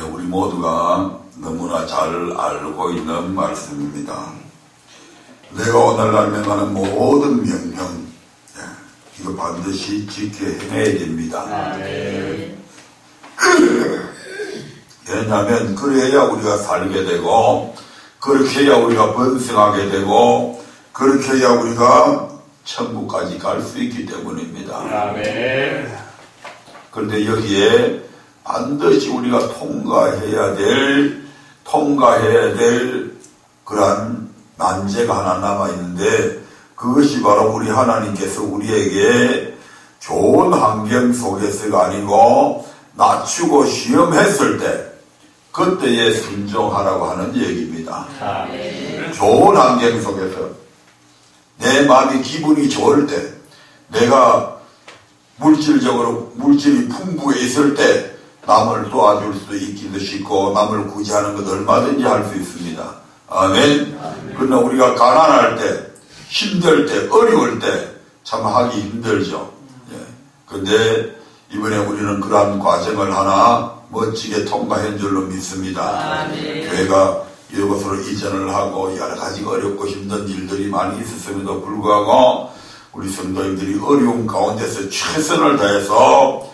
우리 모두가 너무나 잘 알고 있는 말씀입니다. 내가 오늘날 명하는 모든 명령, 이거 반드시 지켜 해내야 됩니다. 왜냐하면 그래야 우리가 살게 되고, 그렇게 해야 우리가 번성하게 되고, 그렇게 해야 우리가 천국까지 갈 수 있기 때문입니다. 그런데 여기에 반드시 우리가 통과해야 될 그러한 난제가 하나 남아있는데, 그것이 바로 우리 하나님께서 우리에게 좋은 환경 속에서가 아니고 낮추고 시험했을 때 그때에 순종하라고 하는 얘기입니다. 좋은 환경 속에서 내 마음이 기분이 좋을 때, 내가 물질이 풍부해 있을 때 남을 도와줄 수 있기도 쉽고 남을 구제하는 것 얼마든지 할 수 있습니다. 아멘. 그러나 우리가 가난할 때, 힘들 때, 어려울 때 참 하기 힘들죠. 그런데 이번에 우리는 그러한 과정을 하나 멋지게 통과한 줄로 믿습니다. 교회가 이곳으로 이전을 하고 여러 가지 어렵고 힘든 일들이 많이 있었음에도 불구하고 우리 성도님들이 어려운 가운데서 최선을 다해서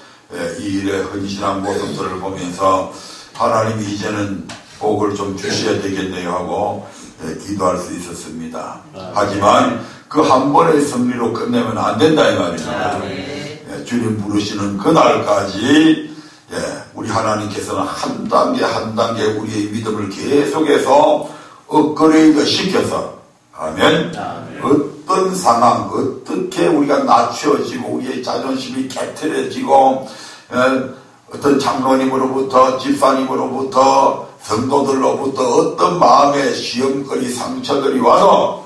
이 일에 헌신한 모습들을 보면서 하나님이 이제는 복을 좀 주셔야 되겠네요 하고 기도할 수 있었습니다. 하지만 그 한 번의 승리로 끝내면 안 된다 이 말입니다. 주님 부르시는 그날까지 우리 하나님께서는 한 단계 한 단계 우리의 믿음을 계속해서 업그레이드 시켜서, 아멘. 어떤 상황, 어떻게 우리가 낮춰지고 우리의 자존심이 깨트려지고 어떤 장로님으로부터 집사님으로부터 성도들로부터 어떤 마음의 시험거리 상처들이 와도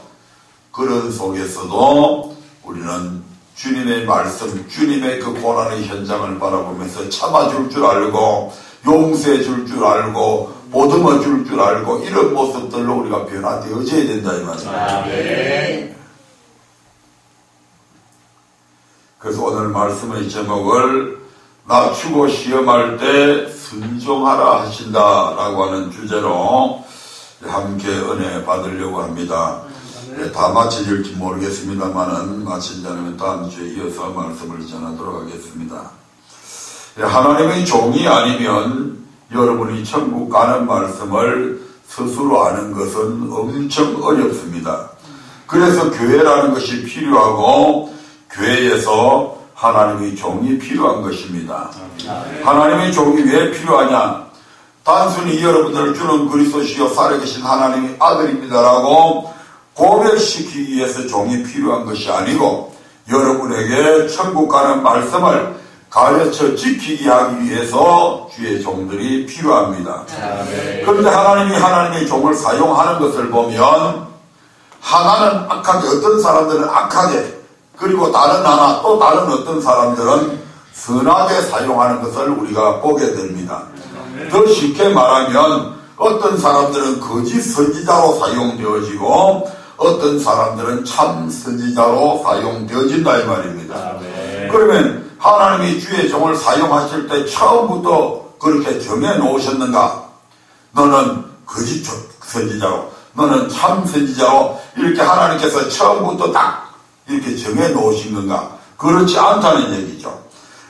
그런 속에서도 우리는 주님의 말씀, 주님의 그 고난의 현장을 바라보면서 참아줄 줄 알고 용서해 줄 줄 알고 보듬어 줄 줄 알고 이런 모습들로 우리가 변화되어져야 된다 이 말입니다. 그래서 오늘 말씀의 제목을 낮추고 시험할 때 순종하라 하신다라고 하는 주제로 함께 은혜 받으려고 합니다. 다 마쳐질지 모르겠습니다만은 마치지 않으면 다음 주에 이어서 말씀을 전하도록 하겠습니다. 하나님의 종이 아니면 여러분이 천국 가는 말씀을 스스로 아는 것은 엄청 어렵습니다. 그래서 교회라는 것이 필요하고 교회에서 하나님의 종이 필요한 것입니다. 하나님의 종이 왜 필요하냐? 단순히 여러분들을 주는 그리스도시요 살아계신 하나님의 아들입니다라고 고백시키기 위해서 종이 필요한 것이 아니고 여러분에게 천국 가는 말씀을 가르쳐 지키게 하기 위해서 주의 종들이 필요합니다. 그런데 하나님이 하나님의 종을 사용하는 것을 보면 하나는 악하게, 어떤 사람들은 악하게, 그리고 다른 하나 또 다른 어떤 사람들은 선하게 사용하는 것을 우리가 보게 됩니다. 더 쉽게 말하면 어떤 사람들은 거짓 선지자로 사용되어지고 어떤 사람들은 참 선지자로 사용되어진다 이 말입니다. 그러면 하나님이 주의 종을 사용하실 때 처음부터 그렇게 정해 놓으셨는가? 너는 거짓 선지자로, 너는 참 선지자로 이렇게 하나님께서 처음부터 딱 이렇게 정해 놓으신 건가? 그렇지 않다는 얘기죠.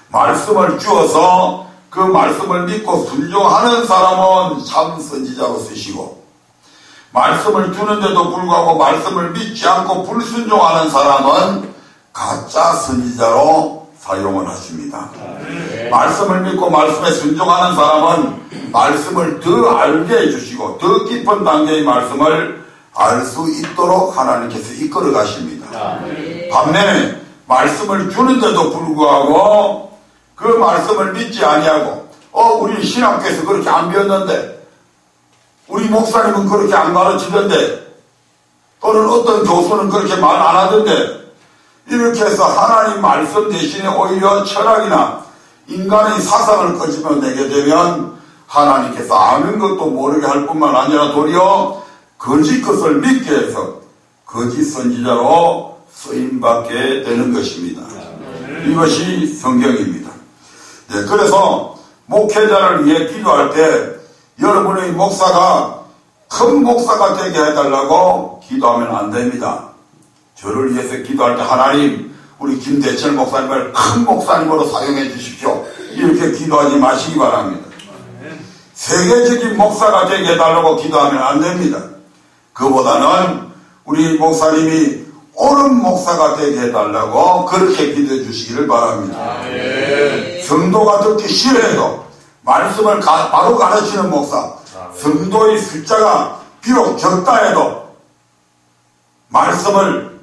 말씀을 주어서 그 말씀을 믿고 순종하는 사람은 참 선지자로 쓰시고, 말씀을 주는데도 불구하고 말씀을 믿지 않고 불순종하는 사람은 가짜 선지자로 사용을 하십니다. 말씀을 믿고 말씀에 순종하는 사람은 말씀을 더 알게 해주시고 더 깊은 단계의 말씀을 알 수 있도록 하나님께서 이끌어 가십니다. 반면에 말씀을 주는데도 불구하고 그 말씀을 믿지 아니하고 우리 신학교에서 그렇게 안 배웠는데, 우리 목사님은 그렇게 안 가르치던데, 또는 어떤 교수는 그렇게 말 안 하던데, 이렇게 해서 하나님 말씀 대신에 오히려 철학이나 인간의 사상을 끄집어내게 되면 하나님께서 아는 것도 모르게 할 뿐만 아니라 도리어 거짓 것을 믿게 해서 거짓 선지자로 쓰임받게 되는 것입니다. 이것이 성경입니다. 그래서 목회자를 위해 기도할 때 여러분의 목사가 큰 목사가 되게 해달라고 기도하면 안 됩니다. 저를 위해서 기도할 때 하나님 우리 김대철 목사님을 큰 목사님으로 사용해 주십시오. 이렇게 기도하지 마시기 바랍니다. 세계적인 목사가 되게 해달라고 기도하면 안 됩니다. 그보다는 우리 목사님이 옳은 목사가 되게 해달라고 그렇게 기도해 주시기를 바랍니다. 성도가 듣기 싫어해도 말씀을 바로 가르치는 목사, 성도의 숫자가 비록 적다 해도 말씀을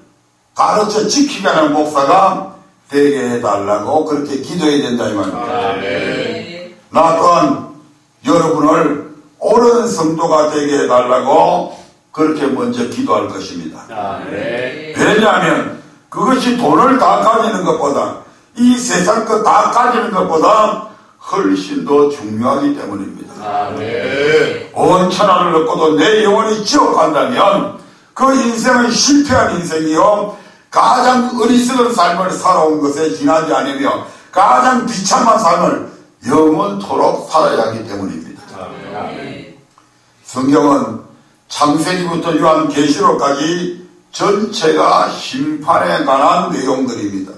가르쳐 지키게 하는 목사가 되게 해달라고 그렇게 기도해야 된다 이 말입니다. 나 또한 여러분을 옳은 성도가 되게 해달라고 그렇게 먼저 기도할 것입니다. 왜냐하면 그것이 돈을 다 가지는 것보다 이 세상 것 다 가지는 것보다 훨씬 더 중요하기 때문입니다. 온 천하를 얻고도 내 영혼이 지옥 간다면 그 인생은 실패한 인생이요 가장 어리석은 삶을 살아온 것에 지나지 않으며 가장 비참한 삶을 영원토록 살아야 하기 때문입니다. 성경은 창세기부터 요한계시록까지 전체가 심판에 관한 내용들입니다.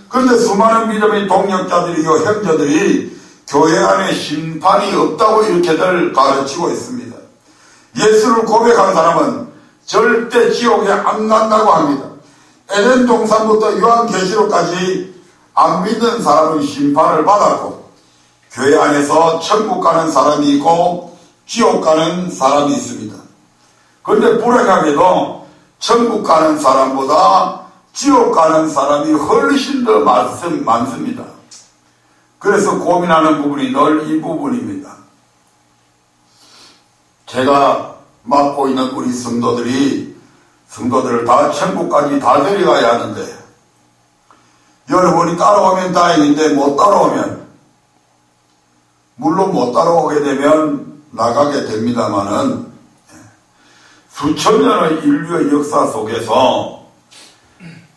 그런데 수많은 믿음의 동역자들이요 형제들이 교회 안에 심판이 없다고 이렇게들 가르치고 있습니다. 예수를 고백한 사람은 절대 지옥에 안 간다고 합니다. 에덴 동산부터 요한계시록까지 안 믿는 사람은 심판을 받았고 교회 안에서 천국 가는 사람이 있고 지옥 가는 사람이 있습니다. 그런데 불행하게도 천국 가는 사람보다 지옥 가는 사람이 훨씬 더 많습니다. 그래서 고민하는 부분이 늘 이 부분입니다. 제가 맡고 있는 우리 성도들을 다 천국까지 다 데려가야 하는데 여러분이 따라오면 다행인데 못 따라오면 물론 못 따라오게 되면 나가게 됩니다마는 수천 년의 인류의 역사 속에서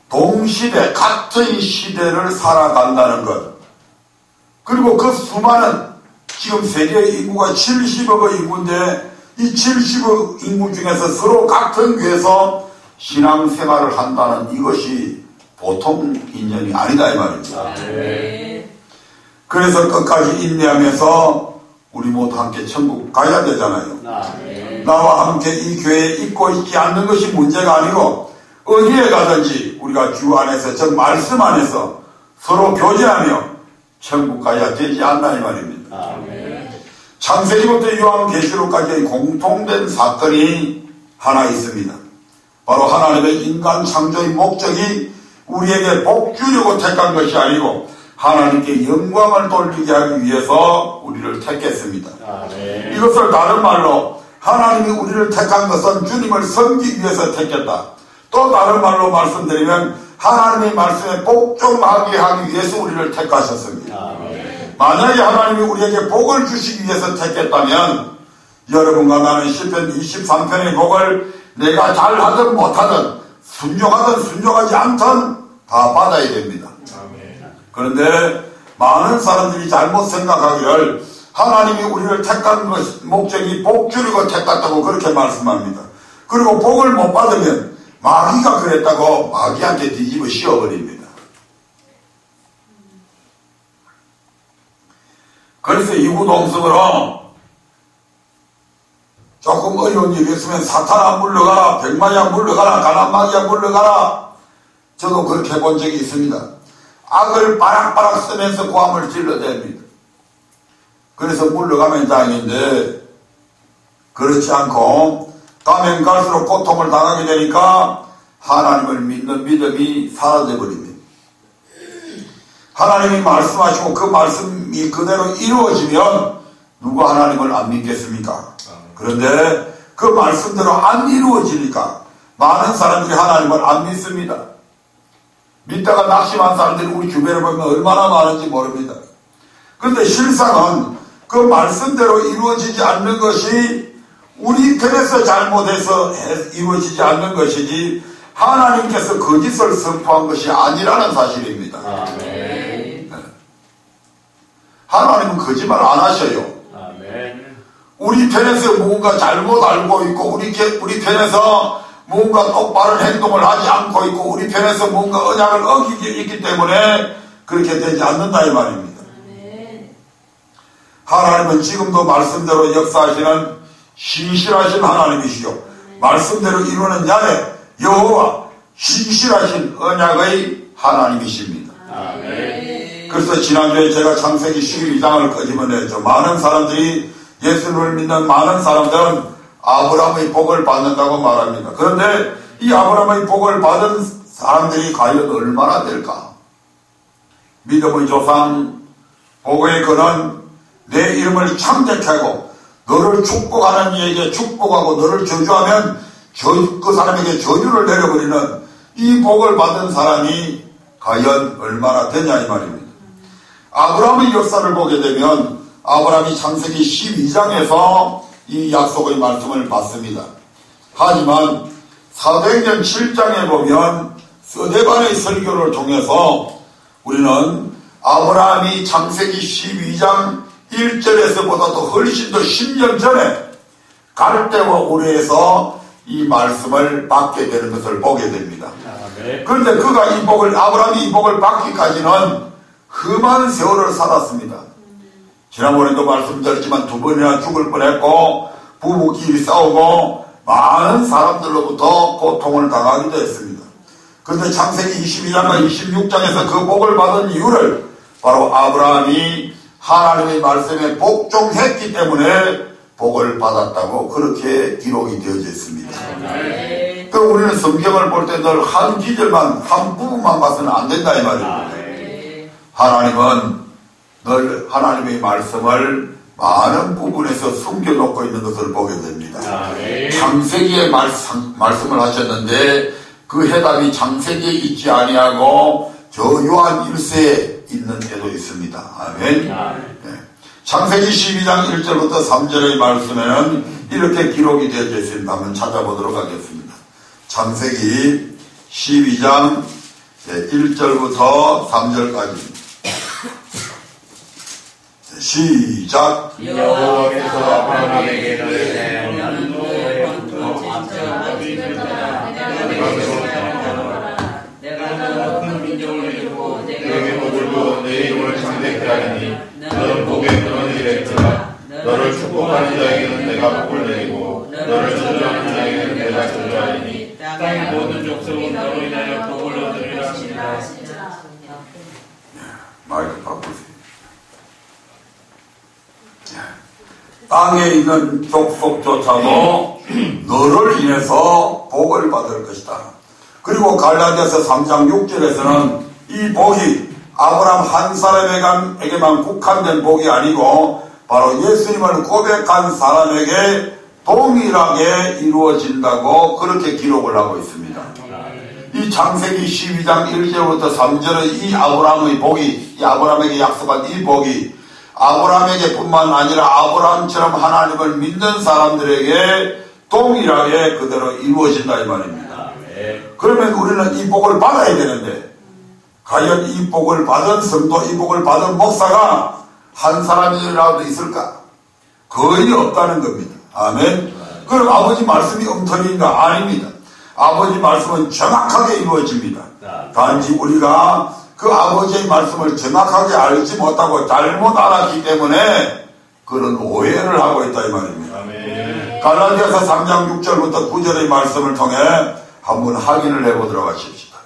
동시대 같은 시대를 살아간다는 것 그리고 그 수많은 지금 세계의 인구가 70억의 인구인데 이 70억 인구 중에서 서로 같은 교회에서 신앙생활을 한다는 이것이 보통 인연이 아니다 이 말입니다. 그래서 끝까지 인내하면서 우리 모두 함께 천국 가야 되잖아요. 나와 함께 이 교회에 있고 있지 않는 것이 문제가 아니고 어디에 가든지 우리가 주 안에서 저 말씀 안에서 서로 교제하며 천국 가야 되지 않나 이 말입니다. 창세기부터 요한계시록까지의 공통된 사건이 하나 있습니다. 바로 하나님의 인간 창조의 목적이 우리에게 복 주려고 택한 것이 아니고 하나님께 영광을 돌리게 하기 위해서 우리를 택했습니다. 이것을 다른 말로 하나님이 우리를 택한 것은 주님을 섬기기 위해서 택했다. 또 다른 말로 말씀드리면 하나님의 말씀에 복종하게 하기 위해서 우리를 택하셨습니다. 만약에 하나님이 우리에게 복을 주시기 위해서 택했다면 여러분과 나는 시편 23편의 복을 내가 잘하든 못하든 순종하든 순종하지 않든 다 받아야 됩니다. 그런데 많은 사람들이 잘못 생각하기를 하나님이 우리를 택한 목적이 복 주려고 택했다고 그렇게 말씀합니다. 그리고 복을 못 받으면 마귀가 그랬다고 마귀한테 뒤집어 씌워버립니다. 그래서 이구동성으로 조금 어려운 일이 있으면 사탄아 물러가라, 백마야 물러가라, 가난마귀야 물러가라. 저도 그렇게 해본 적이 있습니다. 악을 바락바락 쓰면서 고함을 질러댑니다. 그래서 물러가면 다행인데 그렇지 않고 가면 갈수록 고통을 당하게 되니까 하나님을 믿는 믿음이 사라져버립니다. 하나님이 말씀하시고 그 말씀이 그대로 이루어지면 누가 하나님을 안 믿겠습니까? 그런데 그 말씀대로 안 이루어지니까 많은 사람들이 하나님을 안 믿습니다. 믿다가 낙심한 사람들이 우리 주변에 보면 얼마나 많은지 모릅니다. 그런데 실상은 그 말씀대로 이루어지지 않는 것이 우리 편에서 잘못해서 이루어지지 않는 것이지 하나님께서 거짓을 선포한 것이 아니라는 사실입니다. 하나님은 거짓말 안 하셔요. 아멘. 우리 편에서 뭔가 잘못 알고 있고 우리 편에서 뭔가 똑바른 행동을 하지 않고 있고 우리 편에서 뭔가 언약을 어기고 있기 때문에 그렇게 되지 않는다 이 말입니다. 하나님은 지금도 말씀대로 역사하시는 신실하신 하나님이시요 말씀대로 이루는 야훼 여호와 신실하신 언약의 하나님이십니다. 아멘. 그래서 지난주에 제가 창세기 12장을 끄집어냈죠. 많은 사람들이 예수를 믿는 많은 사람들은 아브라함의 복을 받는다고 말합니다. 그런데 이 아브라함의 복을 받은 사람들이 과연 얼마나 될까? 믿음의 조상 복의 근원 내 이름을 창대케 하고 너를 축복하는 이에게 축복하고 너를 저주하면 그 사람에게 저주를 내려버리는 이 복을 받은 사람이 과연 얼마나 되냐 이 말입니다. 아브라함의 역사를 보게 되면 아브라함이 창세기 12장에서 이 약속의 말씀을 받습니다. 하지만 사도행전 7장에 보면 스데반의 설교를 통해서 우리는 아브라함이 창세기 12장 1절에서보다도 훨씬 더 10년 전에 갈대와 우레에서 이 말씀을 받게 되는 것을 보게 됩니다. 그런데 그가 아브라함이 이 복을 받기까지는 험한 세월을 살았습니다. 지난번에도 말씀드렸지만 2번이나 죽을 뻔했고 부부끼리 싸우고 많은 사람들로부터 고통을 당하기도 했습니다. 그런데 창세기 22장과 26장에서 그 복을 받은 이유를 바로 아브라함이 하나님의 말씀에 복종했기 때문에 복을 받았다고 그렇게 기록이 되어져 있습니다. 그럼 우리는 성경을 볼 때 늘 한 기절만 한 부분만 봐서는 안 된다 이 말입니다. 하나님은 늘 하나님의 말씀을 많은 부분에서 숨겨놓고 있는 것을 보게 됩니다. 창세기에 말씀을 하셨는데 그 해답이 창세기에 있지 아니하고 저 요한 1세에 있는 데도 있습니다. 아멘. 네. 창세기 12장 1절부터 3절의 말씀에는 이렇게 기록이 되어져 있습니다. 한번 찾아보도록 하겠습니다. 창세기 12장 1절부터 3절까지 시작. 여호와께서 아브라함에게 이르시되 너는 너의 본토 진짜 집을 떠나 내가 너를 큰 민족을 이루고 내게 복을 주어 내 이름을 창대케 하리니 너는 복의 근원이 되리라. 너를 축복하는 자에게는 내가 복을 내리고 너를 저주하는 자에게는 내가 저주하리니 땅의 모든 족속은 너로 인하여 복을 얻으리라 하시니라. 마이크 바꾸세요. 땅에 있는 족속조차도 너를 인해서 복을 받을 것이다. 그리고 갈라디아서 3장 6절에서는 이 복이 아브라함 한 사람에게만 국한된 복이 아니고 바로 예수님을 고백한 사람에게 동일하게 이루어진다고 그렇게 기록을 하고 있습니다. 이 창세기 12장 1절부터 3절의 이 아브라함의 복이, 이 아브라함에게 약속한 이 복이 아브라함에게 뿐만 아니라 아브라함처럼 하나님을 믿는 사람들에게 동일하게 그대로 이루어진다 이 말입니다. 그러면 우리는 이 복을 받아야 되는데 과연 이 복을 받은 성도, 이 복을 받은 목사가 한 사람이라도 있을까? 거의 없다는 겁니다. 아멘. 그럼 아버지 말씀이 엉터리인가? 아닙니다. 아버지 말씀은 정확하게 이루어집니다. 단지 우리가 그 아버지의 말씀을 정확하게 알지 못하고 잘못 알았기 때문에 그런 오해를 하고 있다 이 말입니다. 갈라디아서 3장 6절부터 9절의 말씀을 통해 한번 확인을 해보도록 하십시다.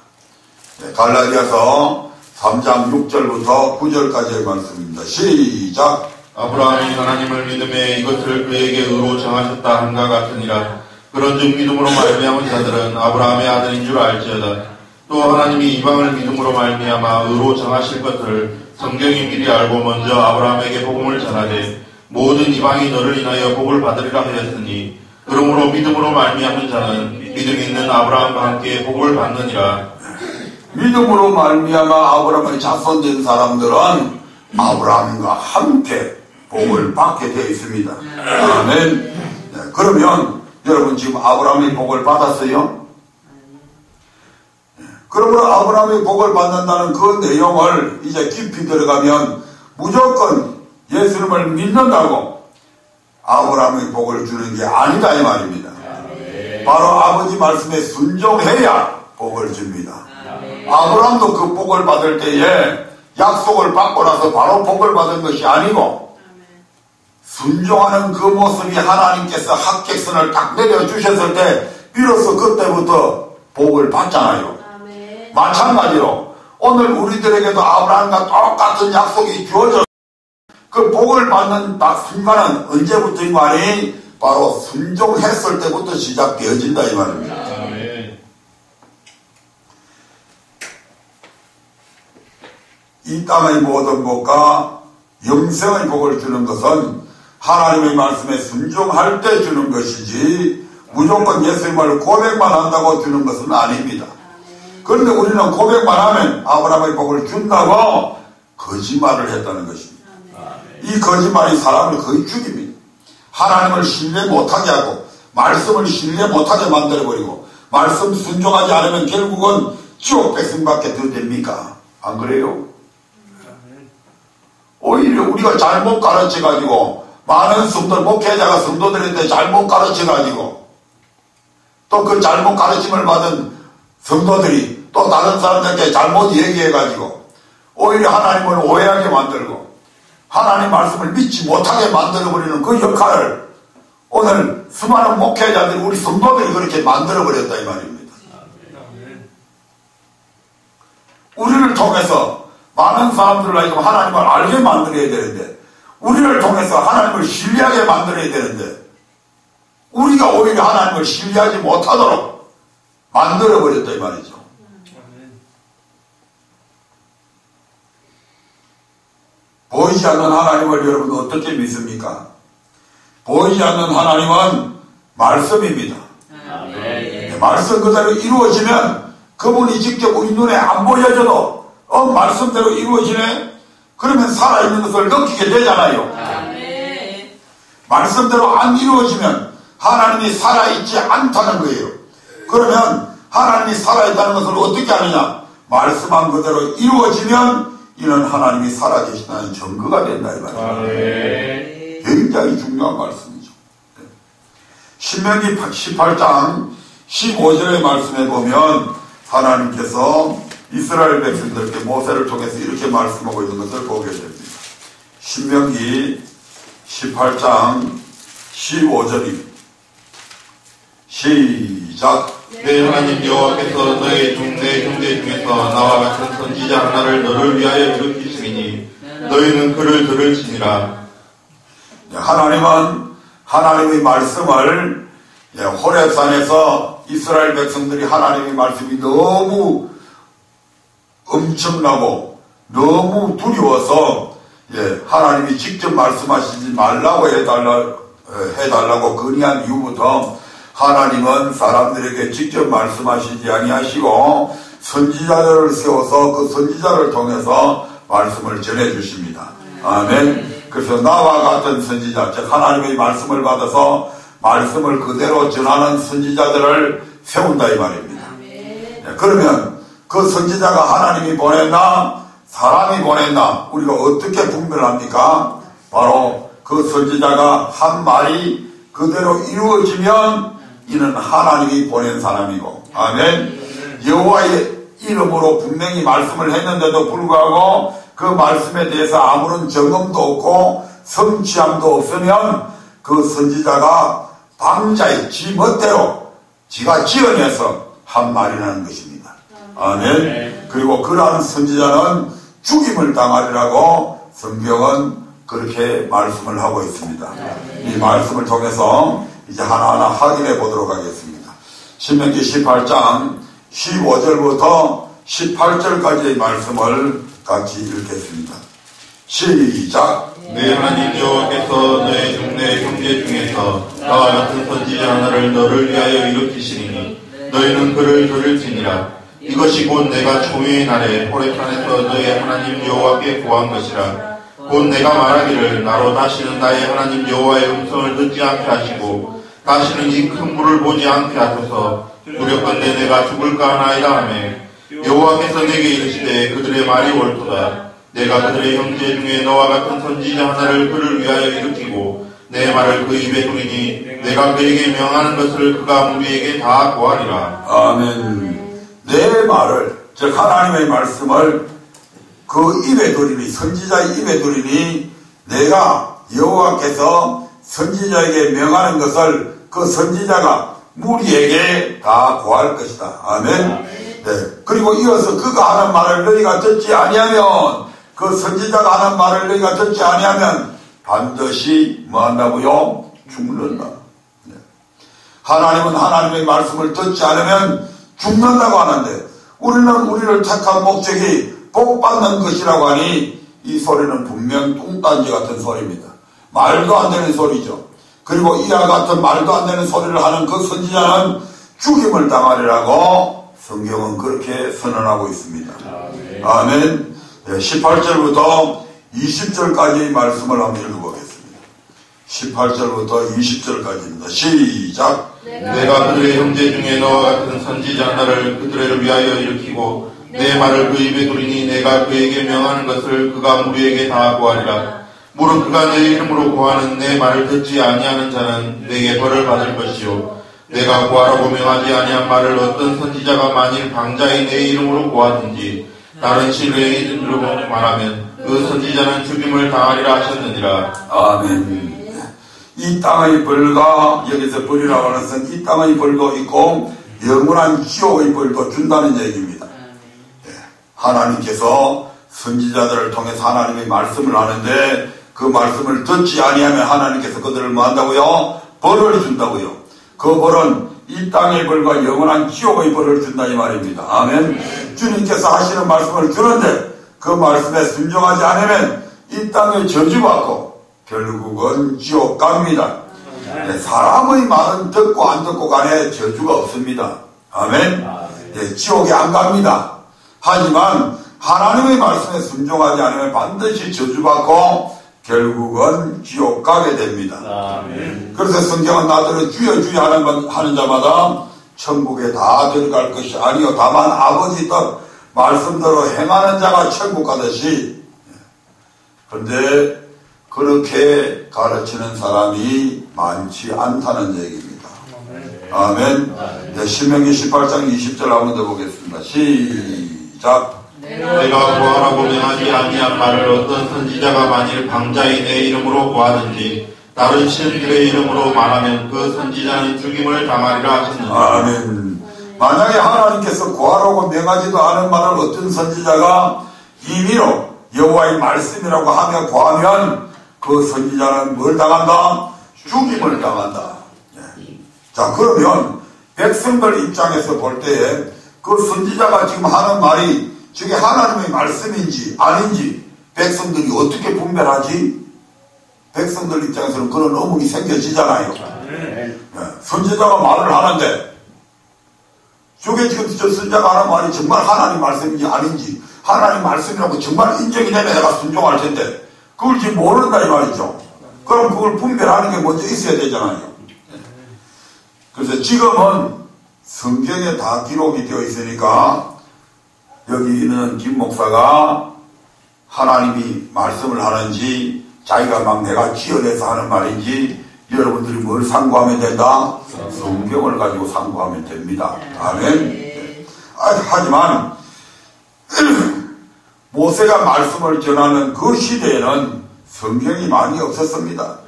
네, 갈라디아서 3장 6절부터 9절까지의 말씀입니다. 시작. 아브라함이 하나님을 믿음에 이것을 그에게 의로 정하셨다 한가 같으니라. 그런즉 믿음으로 말미암은 자들은 아브라함의 아들인 줄 알지어다. 또 하나님이 이방을 믿음으로 말미암아 의로 정하실 것을 성경이 미리 알고 먼저 아브라함에게 복음을 전하되 모든 이방이 너를 인하여 복을 받으리라 하였으니 그러므로 믿음으로 말미암은 자는 믿음 있는 아브라함과 함께 복을 받느니라. 믿음으로 말미암아 아브라함의 자손된 사람들은 아브라함과 함께 복을 받게 되어 있습니다. 아멘. 네, 그러면 여러분 지금 아브라함의 복을 받았어요? 그러므로 아브라함의 복을 받는다는 그 내용을 이제 깊이 들어가면 무조건 예수님을 믿는다고 아브라함의 복을 주는 게 아니다 이 말입니다. 바로 아버지 말씀에 순종해야 복을 줍니다. 아브라함도 그 복을 받을 때에 약속을 받고 나서 바로 복을 받은 것이 아니고 순종하는 그 모습이 하나님께서 합격선을 딱 내려주셨을 때 비로소 그때부터 복을 받잖아요. 마찬가지로 오늘 우리들에게도 아브라함과 똑같은 약속이 주어져 그 복을 받는 순간은 언제부터인 말이 바로 순종했을 때부터 시작되어진다 이 말입니다. 이 땅의 모든 복과 영생의 복을 주는 것은 하나님의 말씀에 순종할 때 주는 것이지 무조건 예수님을 고백만 한다고 주는 것은 아닙니다. 그런데 우리는 고백만 하면 아브라함의 복을 준다고 거짓말을 했다는 것입니다. 이 거짓말이 사람을 거의 죽입니다. 하나님을 신뢰 못하게 하고 말씀을 신뢰 못하게 만들어버리고 말씀 순종하지 않으면 결국은 지옥 백성밖에 더 됩니까? 안 그래요? 오히려 우리가 잘못 가르쳐가지고 많은 목회자가 성도들한테 잘못 가르쳐가지고 또 그 잘못 가르침을 받은 성도들이 또 다른 사람들에게 잘못 얘기해가지고 오히려 하나님을 오해하게 만들고 하나님 말씀을 믿지 못하게 만들어버리는 그 역할을 오늘 수많은 목회자들이 우리 성도들이 그렇게 만들어버렸다 이 말입니다. 우리를 통해서 많은 사람들을 하나님을 알게 만들어야 되는데 우리를 통해서 하나님을 신뢰하게 만들어야 되는데 우리가 오히려 하나님을 신뢰하지 못하도록 만들어버렸다 이 말이죠. 보이지 않는 하나님을 여러분 어떻게 믿습니까? 보이지 않는 하나님은 말씀입니다. 말씀 그대로 이루어지면 그분이 직접 우리 눈에 안 보여져도 말씀대로 이루어지네? 그러면 살아있는 것을 느끼게 되잖아요. 말씀대로 안 이루어지면 하나님이 살아있지 않다는 거예요. 그러면 하나님이 살아있다는 것을 어떻게 하느냐? 말씀한 그대로 이루어지면 이는 하나님이 살아계시다는 증거가 된다 이 말이에요. 굉장히 중요한 말씀이죠. 신명기 18장 15절의 말씀에 보면 하나님께서 이스라엘 백성들께 모세를 통해서 이렇게 말씀하고 있는 것을 보게 됩니다. 신명기 18장 15절입니다. 시작. 내 하나님 여호와께서 너의 내 형제 중에서 나와 같은 선지자 하나를 너를 위하여 일으키시리니 너희는 그를 들을지니라. 하나님은 하나님의 말씀을 호렙산에서 이스라엘 백성들이 하나님의 말씀이 너무 엄청나고 너무 두려워서 하나님이 직접 말씀하시지 말라고 해달라고 건의한 이후부터 하나님은 사람들에게 직접 말씀하시지 아니하시고 선지자들을 세워서 그 선지자를 통해서 말씀을 전해주십니다. 아멘. 그래서 나와 같은 선지자, 즉 하나님의 말씀을 받아서 말씀을 그대로 전하는 선지자들을 세운다 이 말입니다. 그러면 그 선지자가 하나님이 보냈나 사람이 보냈나 우리가 어떻게 분별합니까? 바로 그 선지자가 한 말이 그대로 이루어지면 이는 하나님이 보낸 사람이고, 아멘. 여호와의 이름으로 분명히 말씀을 했는데도 불구하고 그 말씀에 대해서 아무런 점검도 없고 성취함도 없으면 그 선지자가 방자히 지 멋대로 지가 지어내서 한 말이라는 것입니다. 아멘. 그리고 그러한 선지자는 죽임을 당하리라고 성경은 그렇게 말씀을 하고 있습니다. 이 말씀을 통해서 이제 하나하나 확인해 보도록 하겠습니다. 신명기 18장 15절부터 18절까지의 말씀을 같이 읽겠습니다. 시작. 내 하나님 여호와께서 너의 내 형제 중에서 나와 같은 선지자 하나를 너를 위하여 일으키시리니 너희는 그를 들을지니라. 이것이 곧 내가 총회의 날에 호렙산에서 너의 하나님 여호와께 구한 것이라. 곧 내가 말하기를 나로 다시는 나의 하나님 여호와의 음성을 듣지 않게 하시고 다시는 이 큰 불을 보지 않게 하소서. 두렵건대 내가 죽을까 하나이다 하매 여호와께서 내게 이르시되 그들의 말이 옳도다. 내가 그들의 형제 중에 너와 같은 선지자 하나를 그를 위하여 일으키고 내 말을 그 입에 두리니 내가 그에게 명하는 것을 그가 무리에게 다 고하리라. 아멘. 내 말을, 즉 하나님의 말씀을 그 입에 두리니, 선지자의 입에 두리니 내가 여호와께서 선지자에게 명하는 것을 그 선지자가 무리에게 다 고할 것이다. 아멘. 네. 그리고 이어서 그가 하는 말을 너희가 듣지 아니하면, 그 선지자가 하는 말을 너희가 듣지 아니하면 반드시 뭐 한다고요? 죽는다. 네. 하나님은 하나님의 말씀을 듣지 않으면 죽는다고 하는데, 우리는 우리를 택한 목적이 복받는 것이라고 하니 이 소리는 분명 뚱딴지 같은 소리입니다. 말도 안 되는 소리죠. 그리고 이와 같은 말도 안 되는 소리를 하는 그 선지자는 죽임을 당하리라고 성경은 그렇게 선언하고 있습니다. 아멘. 18절부터 20절까지의 말씀을 한번 읽어보겠습니다. 18절부터 20절까지입니다. 시작. 내가 그들의 형제 중에 너와 같은 선지자 하나를 그들을 위하여 일으키고 내 말을 그 입에 두리니 내가 그에게 명하는 것을 그가 무리에게 다 고하리라. 무릇 그가 내 이름으로 고하는 내 말을 듣지 아니하는 자는 내게 벌을 받을 것이요 내가 고하라고 명하지 아니한 말을 어떤 선지자가 만일 방자히 내 이름으로 고하든지 다른 신뢰의 이름으로 말하면 그 선지자는 죽임을 당하리라 하셨느니라. 아멘. 이 땅의 벌과, 여기서 벌이라고 하는 것은 이 땅의 벌도 있고 영원한 지옥의 벌도 준다는 얘기입니다. 하나님께서 선지자들을 통해서 하나님의 말씀을 하는데 그 말씀을 듣지 아니하면 하나님께서 그들을 뭐 한다고요? 벌을 준다고요. 그 벌은 이 땅의 벌과 영원한 지옥의 벌을 준다 이 말입니다. 아멘. 주님께서 하시는 말씀을 주는데 그 말씀에 순종하지 않으면 이 땅에 저주받고 결국은 지옥 갑니다. 사람의 말은 듣고 안 듣고 간에 저주가 없습니다. 아멘. 지옥에 안 갑니다. 하지만 하나님의 말씀에 순종하지 않으면 반드시 저주받고 결국은 지옥 가게 됩니다. 아멘. 그래서 성경은 나더러 주여 주여 하는 자마다 천국에 다 들어갈 것이 아니요 다만 아버지 뜻 말씀대로 행하는 자가 천국 가듯이. 그런데 그렇게 가르치는 사람이 많지 않다는 얘기입니다. 아멘. 네, 신명기 18장 20절 한번 더 보겠습니다. 시작. 내가 고하라고 명하지 아니한 말을 어떤 선지자가 만일 방자히 내 이름으로 고하든지 다른 신들의 이름으로 말하면 그 선지자는 죽임을 당하리라 하셨느니라. 아멘. 만약에 하나님께서 고하라고 명하지도 않은 말을 어떤 선지자가 임의로 여호와의 말씀이라고 하며 고하면 그 선지자는 뭘 당한다? 죽임을 당한다. 자, 그러면 백성들 입장에서 볼 때에 그 선지자가 지금 하는 말이 저게 하나님의 말씀인지 아닌지 백성들이 어떻게 분별하지? 백성들 입장에서는 그런 의문이 생겨지잖아요. 선지자가 말을 하는데 저게 지금 저 선지자가 하는 말이 정말 하나님 말씀인지 아닌지, 하나님 말씀이라고 정말 인정이 되면 내가 순종할 텐데 그걸 지금 모른다 이 말이죠. 그럼 그걸 분별하는 게 먼저 있어야 되잖아요. 그래서 지금은 성경에 다 기록이 되어 있으니까 여기 있는 김 목사가 하나님이 말씀을 하는지 자기가 막 내가 지어내서 하는 말인지 여러분들이 뭘 상고하면 된다? 성경을 가지고 상고하면 됩니다. 아멘. 하지만 모세가 말씀을 전하는 그 시대에는 성경이 많이 없었습니다.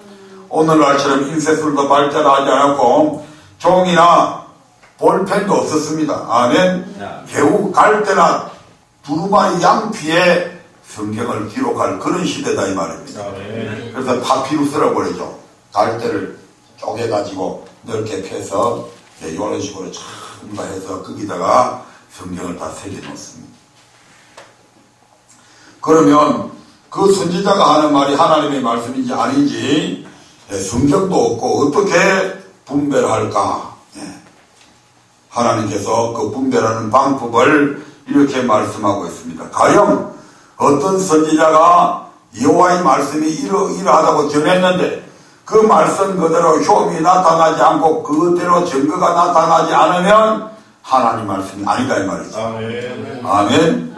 오늘날처럼 인쇄술도 발달하지 않았고 종이나 볼펜도 없었습니다. 아멘. 겨우 갈대나 두루마리 양피에 성경을 기록할 그런 시대다 이 말입니다. 그래서 파피루스라고 그러죠. 갈대를 쪼개가지고 넓게 펴서 이런 식으로 전부 다 해서 거기다가 성경을 다 새겨놓습니다. 그러면 그 선지자가 하는 말이 하나님의 말씀인지 아닌지 성경도 없고 어떻게 분별할까? 하나님께서 그 분별하는 방법을 이렇게 말씀하고 있습니다. 가령 어떤 선지자가 여호와의 말씀이 이러하다고 전했는데 그 말씀 그대로 효험이 나타나지 않고 그대로 증거가 나타나지 않으면 하나님 말씀이 아니다 이 말이죠. 아멘. 아멘.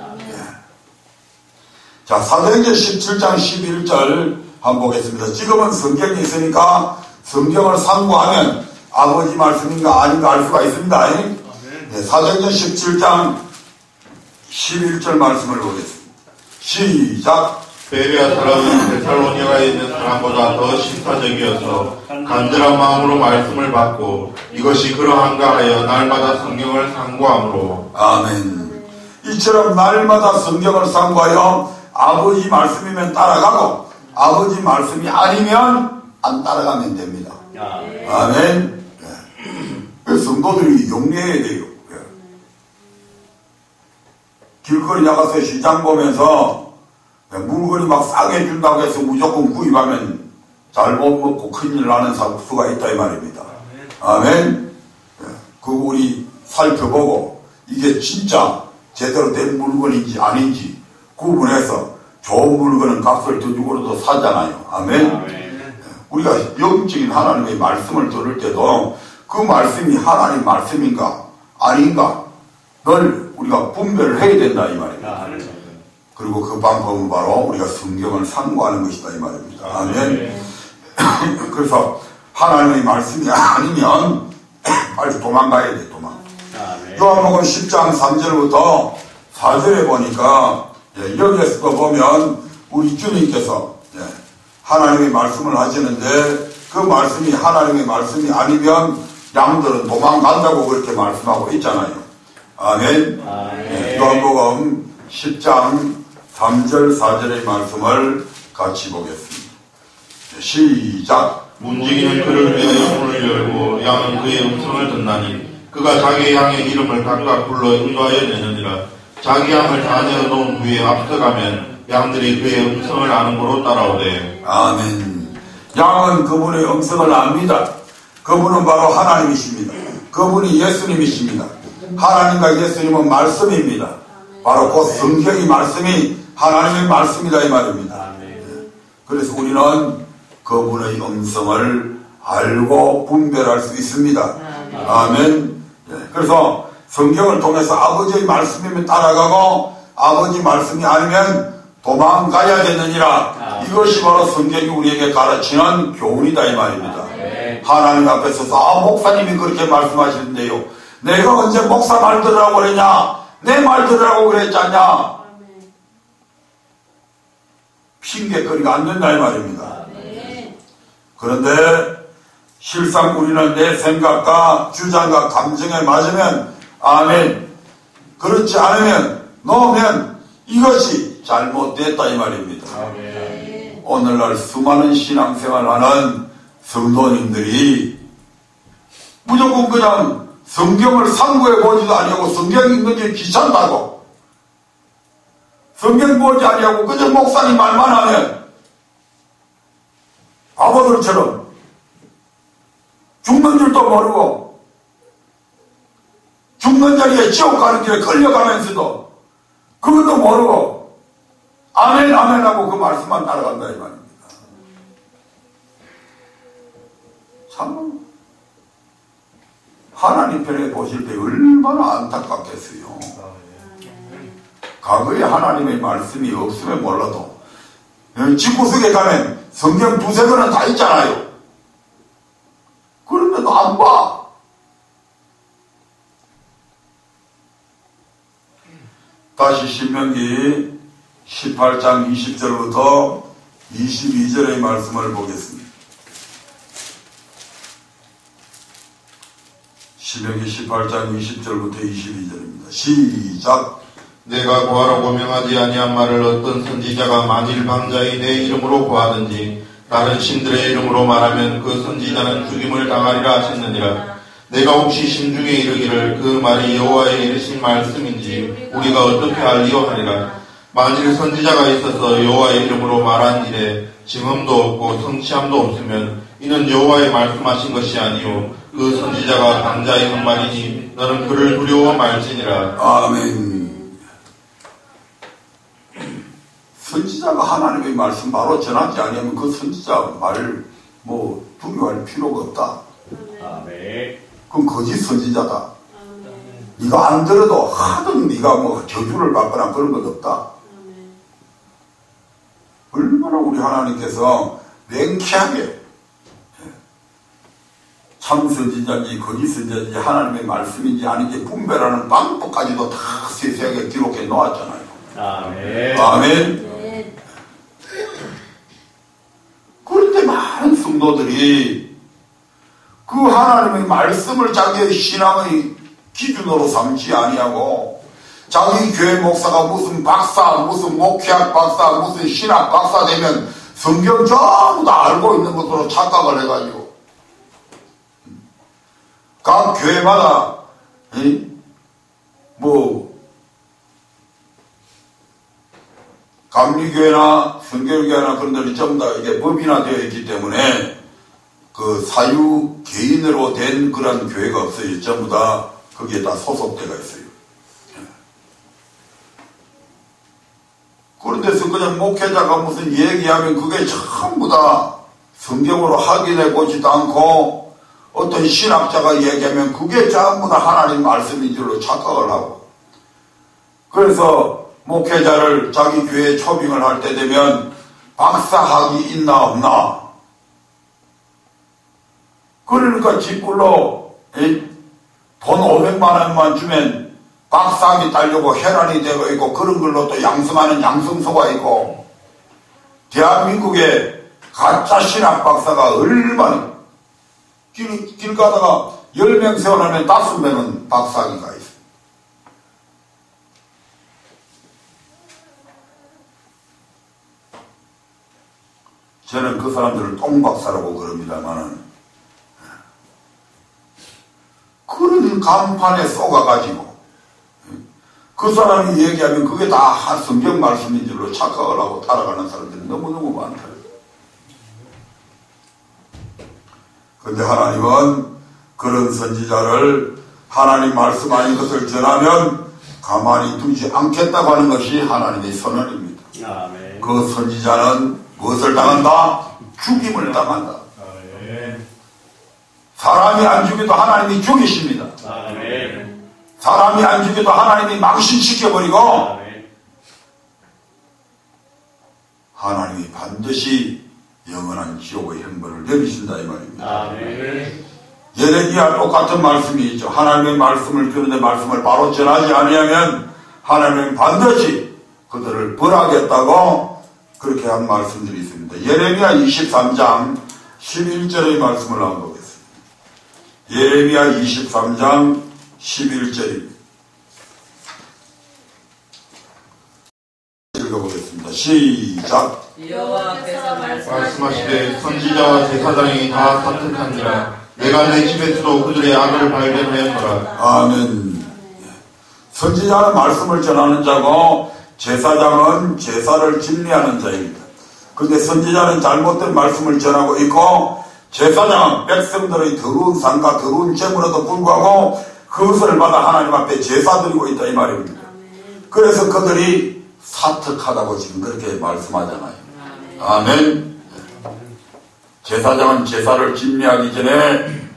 자, 사도행전 17장 11절 한번 보겠습니다. 지금은 성경이 있으니까 성경을 상고하면 아버지 말씀인가 아닌가 알 수가 있습니다. 네, 사도행전 17장 11절 말씀을 보겠습니다. 시작. 베레아 사람은 데살로니가에 있는 사람보다 더 신사적이어서 간절한 마음으로 말씀을 받고 이것이 그러한가 하여 날마다 성경을 상고함으로. 아멘. 이처럼 날마다 성경을 상고하여 아버지 말씀이면 따라가고 아버지 말씀이 아니면 안 따라가면 됩니다. 아멘. 네. 성도들이 용례해야 돼요. 네. 길거리 나가서 시장 보면서 물건이 막 싸게 준다고 해서 무조건 구입하면 잘못 먹고 큰일 나는 수가 있다 이 말입니다. 아멘. 그거 우리 살펴보고 이게 진짜 제대로 된 물건인지 아닌지 구분해서 좋은 물건은 값을 더 주고도 사잖아요. 아멘. 우리가 영적인 하나님의 말씀을 들을 때도 그 말씀이 하나님 말씀인가 아닌가 늘 우리가 분별을 해야 된다 이 말입니다. 그리고 그 방법은 바로 우리가 성경을 상고하는 것이다 이 말입니다. 아멘. 그래서 하나님의 말씀이 아니면 빨리 도망가야 돼. 도망. 요한복음 10장 3절부터 4절에 보니까 여기에서도 보면 우리 주님께서 하나님의 말씀을 하시는데 그 말씀이 하나님의 말씀이 아니면 양들은 도망간다고 그렇게 말씀하고 있잖아요. 아멘. 요한복음 10장 3절 4절의 말씀을 같이 보겠습니다. 시작. 문지기는 그를 위하여 문을 열고 양은 그의 음성을 듣나니 그가 자기 양의 이름을 각각 불러 인도하여 내느니라. 자기 양을 다 내어놓은 후에 앞서가면 양들이 그의 음성을 아는 거로 따라오되. 아멘. 양은 그분의 음성을 압니다. 그분은 바로 하나님이십니다. 그분이 예수님이십니다. 하나님과 예수님은 말씀입니다. 바로 그 성경이 말씀이 하나님의 말씀이다 이 말입니다. 그래서 우리는 그분의 음성을 알고 분별할 수 있습니다. 아멘. 그래서 성경을 통해서 아버지의 말씀이면 따라가고 아버지 말씀이 아니면 도망가야겠느니라. 이것이 바로 성경이 우리에게 가르치는 교훈이다 이 말입니다. 하나님 앞에 서서 목사님이 그렇게 말씀하시는데요. 내가 언제 목사 말 들으라고 그랬냐? 내 말 들으라고 그랬지 않냐? 핑계거리가 안 된다 이 말입니다. 그런데 실상 우리는 내 생각과 주장과 감정에 맞으면 아멘. 그렇지 않으면 놓으면 이것이 잘못됐다 이 말입니다. 오늘날 수많은 신앙생활하는 성도님들이 무조건 그냥 성경을 상고해 보지도 아니하고 성경 읽는 게 귀찮다고 성경 보지 아니하고 그저 목사님 말만 하면 바보들처럼 죽는 줄도 모르고 죽는 자리에 지옥 가는 길에 끌려가면서도 그것도 모르고 아멘 아멘 하고 그 말씀만 따라간다 이 말입니다. 참 하나님 편에 보실 때 얼마나 안타깝겠어요. 과거에 하나님의 말씀이 없으면 몰라도 집구석에 가면 성경 두세 권은 다 있잖아요. 그런데도 안 봐. 다시 신명기 18장 20절부터 22절의 말씀을 보겠습니다. 신명기 18장 20절부터 22절입니다. 시작. 내가 구하라고 명하지 아니한 말을 어떤 선지자가 만일 방자히 내 이름으로 구하든지 다른 신들의 이름으로 말하면 그 선지자는 죽임을 당하리라 하셨느니라. 내가 혹시 심중에 이르기를 그 말이 여호와의 이르신 말씀인지 우리가 어떻게 알리오 하리라. 만일 선지자가 있어서 여호와의 이름으로 말한 일에 증언도 없고 성취함도 없으면 이는 여호와의 말씀하신 것이 아니요 그 선지자가 방자히 한 말이니 너는 그를 두려워 말지니라. 아멘. 선지자가 하나님의 말씀 바로 전하지 아니하면 그 선지자 말 두려워할 필요가 없다. 아멘. 그럼 거짓 선지자다. 네가 안 들어도 하든 네가 저주를 받거나 그런 것 없다. 우리 하나님께서 명쾌하게 참 선지자인지 거짓 선지자인지 하나님의 말씀인지 아닌지 분별하는 방법까지도 다 세세하게 기록해 놓았잖아요. 아멘. 아멘. 그런데 많은 성도들이 그 하나님의 말씀을 자기의 신앙의 기준으로 삼지 아니하고 자기 교회 목사가 무슨 박사, 무슨 목회학 박사, 무슨 신학 박사 되면 성경 전부 다 알고 있는 것으로 착각을 해가지고 각 교회마다 감리교회나 성결교회나 그런 데는 전부 다 이게 법인화되어 있기 때문에 그 사유 개인으로 된 그런 교회가 없어요. 전부 다 거기에 다 소속되어 있어요. 그런 데서 그냥 목회자가 무슨 얘기하면 그게 전부 다 성경으로 확인해 보지도 않고 어떤 신학자가 얘기하면 그게 전부 다 하나님 말씀인 줄로 착각을 하고 그래서 목회자를 자기 교회에 초빙을 할 때 되면 박사학위 있나 없나 그러니까 뒷불로 돈 500만 원만 주면 박사학위 따려고 혈안이 되고 있고 그런 걸로 또 양성하는 양성소가 있고 대한민국에 가짜 신학 박사가 얼마나 길 가다가 10명 세워놓으면 5명은 박사학위가 있어요. 저는 그 사람들을 똥박사라고 그럽니다만은 그런 간판에 쏘가가지고 그 사람이 얘기하면 그게 다 성경 말씀인 줄로 착각을 하고 따라가는 사람들이 너무너무 많다. 그런데 하나님은 그런 선지자를 하나님 말씀 아닌 것을 전하면 가만히 두지 않겠다고 하는 것이 하나님의 선언입니다. 아멘. 그 선지자는 무엇을 당한다? 죽임을 당한다. 아멘. 사람이 안 죽여도 하나님이 죽이십니다. 아멘. 사람이 안 죽여도 하나님이 망신시켜버리고 아멘. 하나님이 반드시 영원한 지옥의 형벌을 내리신다 이 말입니다. 아멘. 예레미야 똑같은 말씀이 있죠. 하나님의 말씀을 주는데 말씀을 바로 전하지 아니하면 하나님은 반드시 그들을 벌하겠다고 그렇게 한 말씀들이 있습니다. 예레미야 23장 11절의 말씀을 한번 보겠습니다. 예레미야 23장 11절입니다. 읽어보겠습니다. 시작. 여호와께서 말씀하시되 선지자와 제사장이 다 사특하니라. 내가 내 집에서도 그들의 악을 발견하였노라. 아멘. 선지자는 말씀을 전하는 자고 제사장은 제사를 진리하는 자입니다. 그런데 선지자는 잘못된 말씀을 전하고 있고 제사장은 백성들의 더러운 상과 더러운 재물에도 불구하고 그것을 받아 하나님 앞에 제사 드리고 있다 이 말입니다. 그래서 그들이 사특하다고 지금 그렇게 말씀하잖아요. 아멘. 제사장은 제사를 진리하기 전에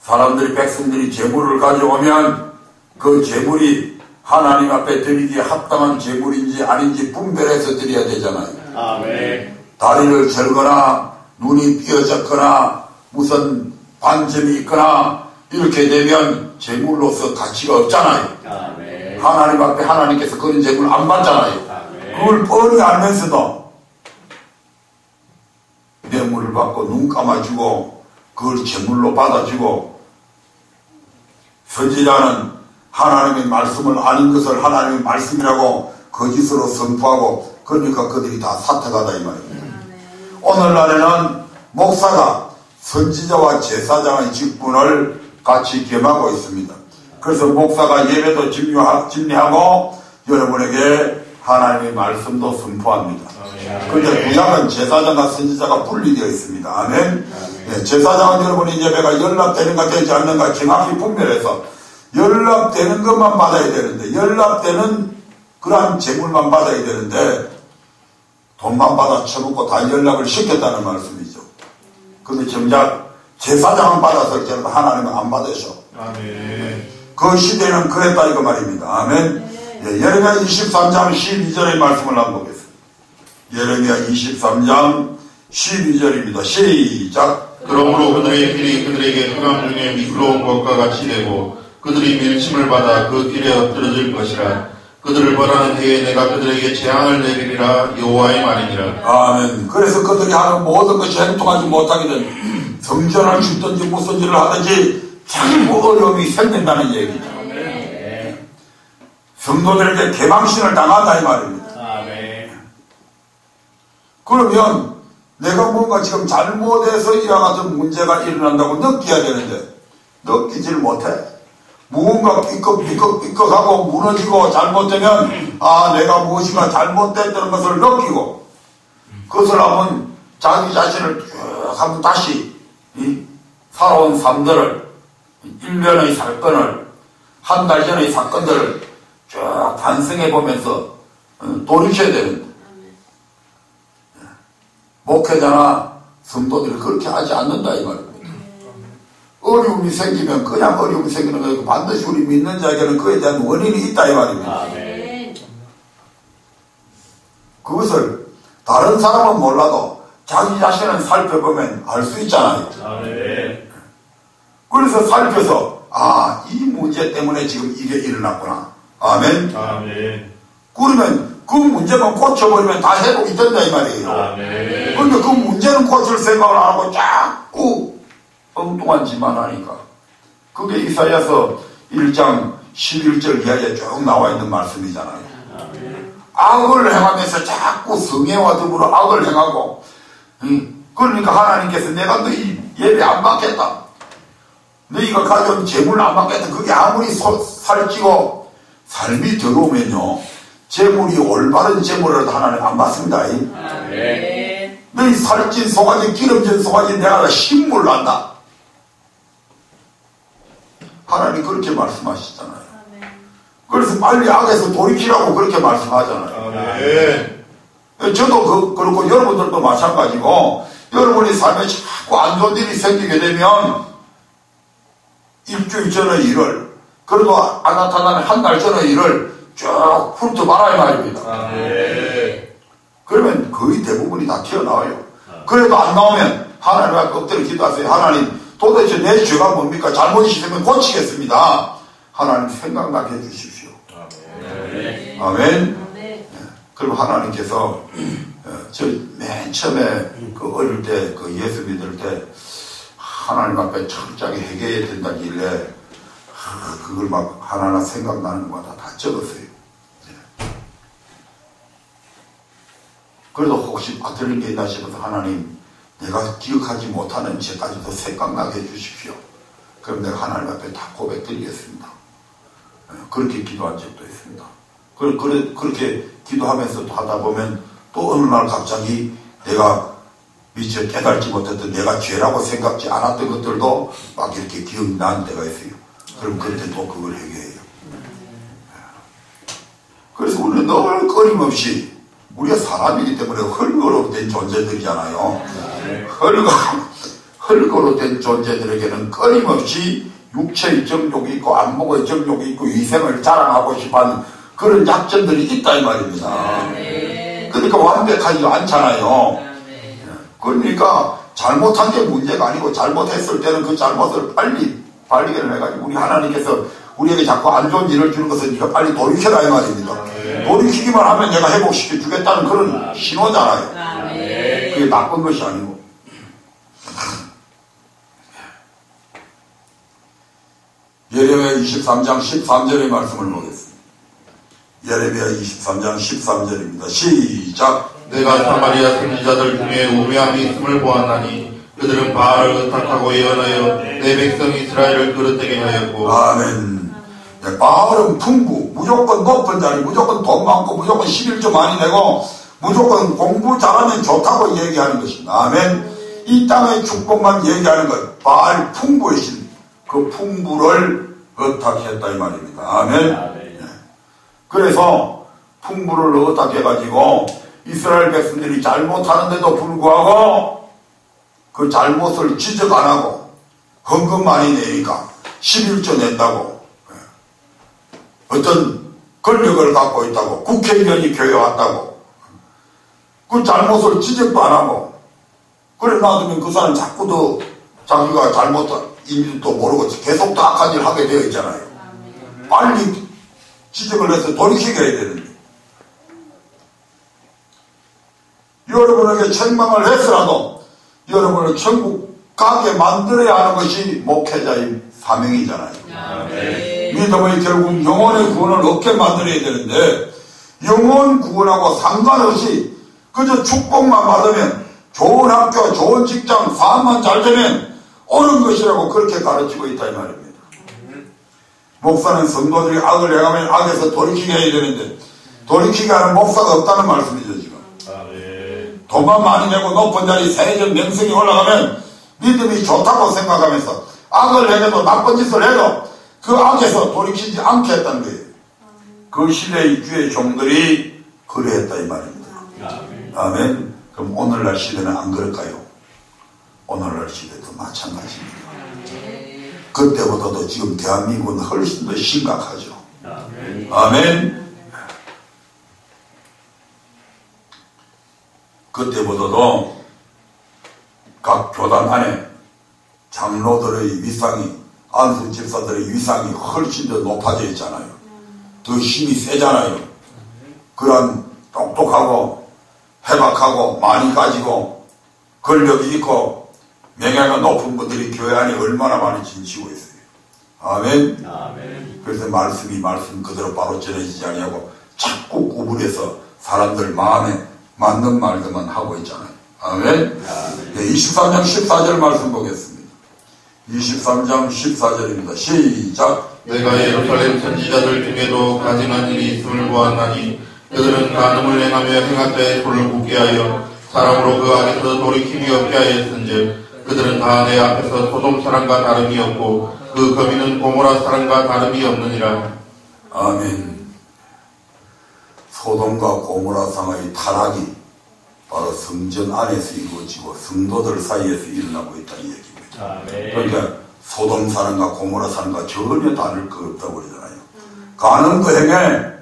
사람들이 백성들이 제물을 가져오면 그 제물이 하나님 앞에 드리기에 합당한 제물인지 아닌지 분별해서 드려야 되잖아요. 아멘. 다리를 절거나 눈이 삐어졌거나 무슨 반점이 있거나 이렇게 되면 제물로서 가치가 없잖아요. 아멘. 하나님 앞에 하나님께서 그런 제물 안 받잖아요. 아멘. 그걸 뻔히 알면서도 뇌물을 받고 눈 감아주고 그걸 제물로 받아주고 선지자는 하나님의 말씀을 아닌 것을 하나님의 말씀이라고 거짓으로 선포하고 그러니까 그들이 다 사퇴하다 이 말입니다. 오늘날에는 목사가 선지자와 제사장의 직분을 같이 겸하고 있습니다. 그래서 목사가 예배도 진리하고 여러분에게 하나님의 말씀도 선포합니다. 그런데 구약은 제사장과 선지자가 분리되어 있습니다. 아멘. 네, 제사장은 여러분이 예배가 연락되는가 되지 않는가 정확히 분별해서 연락되는 것만 받아야 되는데 연락되는 그러한 재물만 받아야 되는데 돈만 받아 쳐먹고 다 연락을 시켰다는 말씀이죠. 그런데 정작 제사장은 받았을 때는 하나님은 안 받으셔. 아멘. 그 시대는 그랬다 이거 말입니다. 아멘. 예, 예레미야 23장 12절의 말씀을 한번 보겠습니다. 예레미야 23장 12절입니다. 시작. 그러므로 그들의 길이 그들에게 흑암 중에 미끄러운 것과 같이 되고 그들이 밀침을 받아 그 길에 엎드러질 것이라. 그들을 벌하는 해에 내가 그들에게 재앙을 내리리라. 여호와의 말이니라. 아멘. 그래서 그들이 하는 모든 것이 행통하지 못하게 된 성전을 짓든지 무슨 일을 하든지 자꾸 어려움이 생긴다는 얘기죠. 성도들에게 개방신을 당한다 이 말입니다. 그러면 내가 뭔가 지금 잘못해서 이와 같은 문제가 일어난다고 느껴야 되는데 느끼지를 못해. 무언가 삐걱삐걱하고 무너지고 잘못되면 아 내가 무엇인가 잘못됐다는 것을 느끼고 그것을 한번 자기 자신을 쭉 한번 다시 살아온 삶들을 일면의 사건을 한 달 전의 사건들을 쭉 반성해 보면서 돌이켜야 되는데 목회자나 성도들이 그렇게 하지 않는다 이 말입니다. 어려움이 생기면 그냥 어려움이 생기는 거고 반드시 우리 믿는 자에게는 그에 대한 원인이 있다 이 말입니다. 그것을 다른 사람은 몰라도 자기 자신을 살펴보면 알 수 있잖아요. 그래서 살펴서 아, 이 문제 때문에 지금 이게 일어났구나. 아멘. 그러면 그 문제만 고쳐버리면 다 회복이 된다 이 말이에요. 그런데 그 문제는 고칠 생각을 안 하고 자꾸 엉뚱한 짓만 하니까 그게 이사야서 1장 11절 이하에 쭉 나와 있는 말씀이잖아요. 악을 행하면서 자꾸 성애와 더불어 악을 행하고 그러니까 하나님께서 내가 너희 예배 안 받겠다. 너희가 가져온 재물 안 받겠다. 그게 아무리 살찌고 삶이 더러우면요 재물이 올바른 재물이라도 하나님 안 받습니다. 너희 살찐 송아지 기름진 송아지 내가 다 신물 난다. 하나님 그렇게 말씀하시잖아요. 그래서 빨리 악에서 돌이키라고 그렇게 말씀하잖아요. 저도 그렇고 여러분들도 마찬가지고 여러분의 삶에 자꾸 안 좋은 일이 생기게 되면 일주일 전의 일을 그래도 안 나타나는 한 달 전의 일을 쭉 훑어봐라 이 말입니다. 그러면 거의 대부분이 다 튀어나와요. 그래도 안 나오면 하나님 앞에 엎드려 기도하세요. 하나님 도대체 내 죄가 뭡니까? 잘못이 있으면 고치겠습니다. 하나님 생각나게 해주십시오. 아멘. 그럼 하나님께서 저 맨 처음에 그 어릴 때 그 예수 믿을 때 하나님 앞에 철저하게 회개해야 된다길래 그걸 막 하나하나 생각나는 것마다 다 적었어요. 그래도 혹시 빠뜨린 게 있나 싶어서 하나님 내가 기억하지 못하는 죄까지도 생각나게 해주십시오. 그럼 내가 하나님 앞에 다 고백드리겠습니다. 그렇게 기도한 적도 있습니다. 그렇게 기도하면서 하다 보면 또 어느 날 갑자기 내가 미처 깨달지 못했던 내가 죄라고 생각지 않았던 것들도 막 이렇게 기억나는 때가 있어요. 그럼 그때 또 그걸 회개해요. 그래서 우리는 늘 끊임없이 우리가 사람이기 때문에 흙으로 된 존재들이잖아요. 흙으로 된 존재들에게는 끊임없이 육체의 정욕이 있고 안목의 정욕이 있고 위생을 자랑하고 싶어하는 그런 약점들이 있다 이 말입니다. 그러니까 완벽하지가 않잖아요. 그러니까 잘못한 게 문제가 아니고 잘못했을 때는 그 잘못을 빨리 발견을 해가지고 우리 하나님께서 우리에게 자꾸 안 좋은 일을 주는 것은 네가 빨리 돌이켜라 이 말입니다. 돌이키기만 하면 내가 회복시켜 주겠다는 그런 신호잖아요. 그게 나쁜 것이 아니고. 예레미야 23장 13절의 말씀을 보겠습니다. 예레미야 23장 13절입니다. 시작. 내가 사마리아 선지자들 중에 우매함이 있음을 보았나니 그들은 바알을 의탁하고 예언하여 내 백성 이스라엘을 그릇되게 하였고. 아멘. 바알은 풍부, 무조건 높은 자리, 무조건 돈 많고, 무조건 11조 많이 내고, 무조건 공부 잘하면 좋다고 얘기하는 것입니다. 아멘. 이 땅의 축복만 얘기하는 것, 바알 풍부의 신, 그 풍부를 의탁했다 이 말입니다. 아멘. 그래서 풍부를 의탁해가지고 이스라엘 백성들이 잘못하는데도 불구하고 그 잘못을 지적 안 하고 헌금 많이 내니까 11조 낸다고 어떤 권력을 갖고 있다고 국회의원이 교회 왔다고 그 잘못을 지적도 안 하고 그래 놔두면 그 사람 자꾸 더 자기가 잘못인지도 모르고 계속 더 악한 일을 하게 되어 있잖아요. 빨리 지적을 해서 돌이키게 해야 되는데 여러분에게 책망을 해서라도 여러분을 천국 가게 만들어야 하는 것이 목회자의 사명이잖아요. 믿음의 결국 영혼의 구원을 얻게 만들어야 되는데 영혼 구원하고 상관없이 그저 축복만 받으면 좋은 학교, 좋은 직장, 사업만 잘 되면 옳은 것이라고 그렇게 가르치고 있다 이 말입니다. 목사는 성도들이 악을 행하면 악에서 돌이키게 해야 되는데 돌이키게 하는 목사가 없다는 말씀이죠 지금. 돈만 많이 내고 높은 자리 세계적 명성이 올라가면 믿음이 좋다고 생각하면서 악을 행해도 나쁜 짓을 해도 그 악에서 돌이키지 않게 했다는 거예요. 그 시대의 주의 종들이 그래했다 이 말입니다. 아멘. 그럼 오늘날 시대는 안 그럴까요? 오늘날 시대도 마찬가지입니다. 그때보다도 지금 대한민국은 훨씬 더 심각하죠. 아멘. 그때보다도 각 교단 안에 장로들의 위상이, 안수 집사들의 위상이 훨씬 더 높아져 있잖아요. 더 힘이 세잖아요. 그런 똑똑하고 해박하고 많이 가지고 권력이 있고 명예가 높은 분들이 교회 안에 얼마나 많이 진치고 있어요. 아멘. 그래서 말씀이 말씀 그대로 바로 전해지지 아니하고 자꾸 구분해서 사람들 마음에 맞는 말들만 하고 있잖아요. 아멘. 23장 14절 말씀 보겠습니다. 23장 14절입니다. 시작. 내가 예루살렘 선지자들 중에도 가증한 일이 있음을 보았나니 그들은 간음을 행하며 행악자의 손을 굳게 하여 사람으로 그 악에서 돌이킴이 없게 하였은즉 그들은 다 내 앞에서 소돔 사람과 다름이 없고 그 거미는 고모라 사람과 다름이 없느니라. 아멘. 소돔과 고모라 상의 타락이 바로 성전 안에서 이루어지고 성도들 사이에서 일어나고 있다는 얘기입니다. 그러니까 소돔 사람과 고모라 사람과 전혀 다를 거 없다고 그러잖아요. 간음도 행해.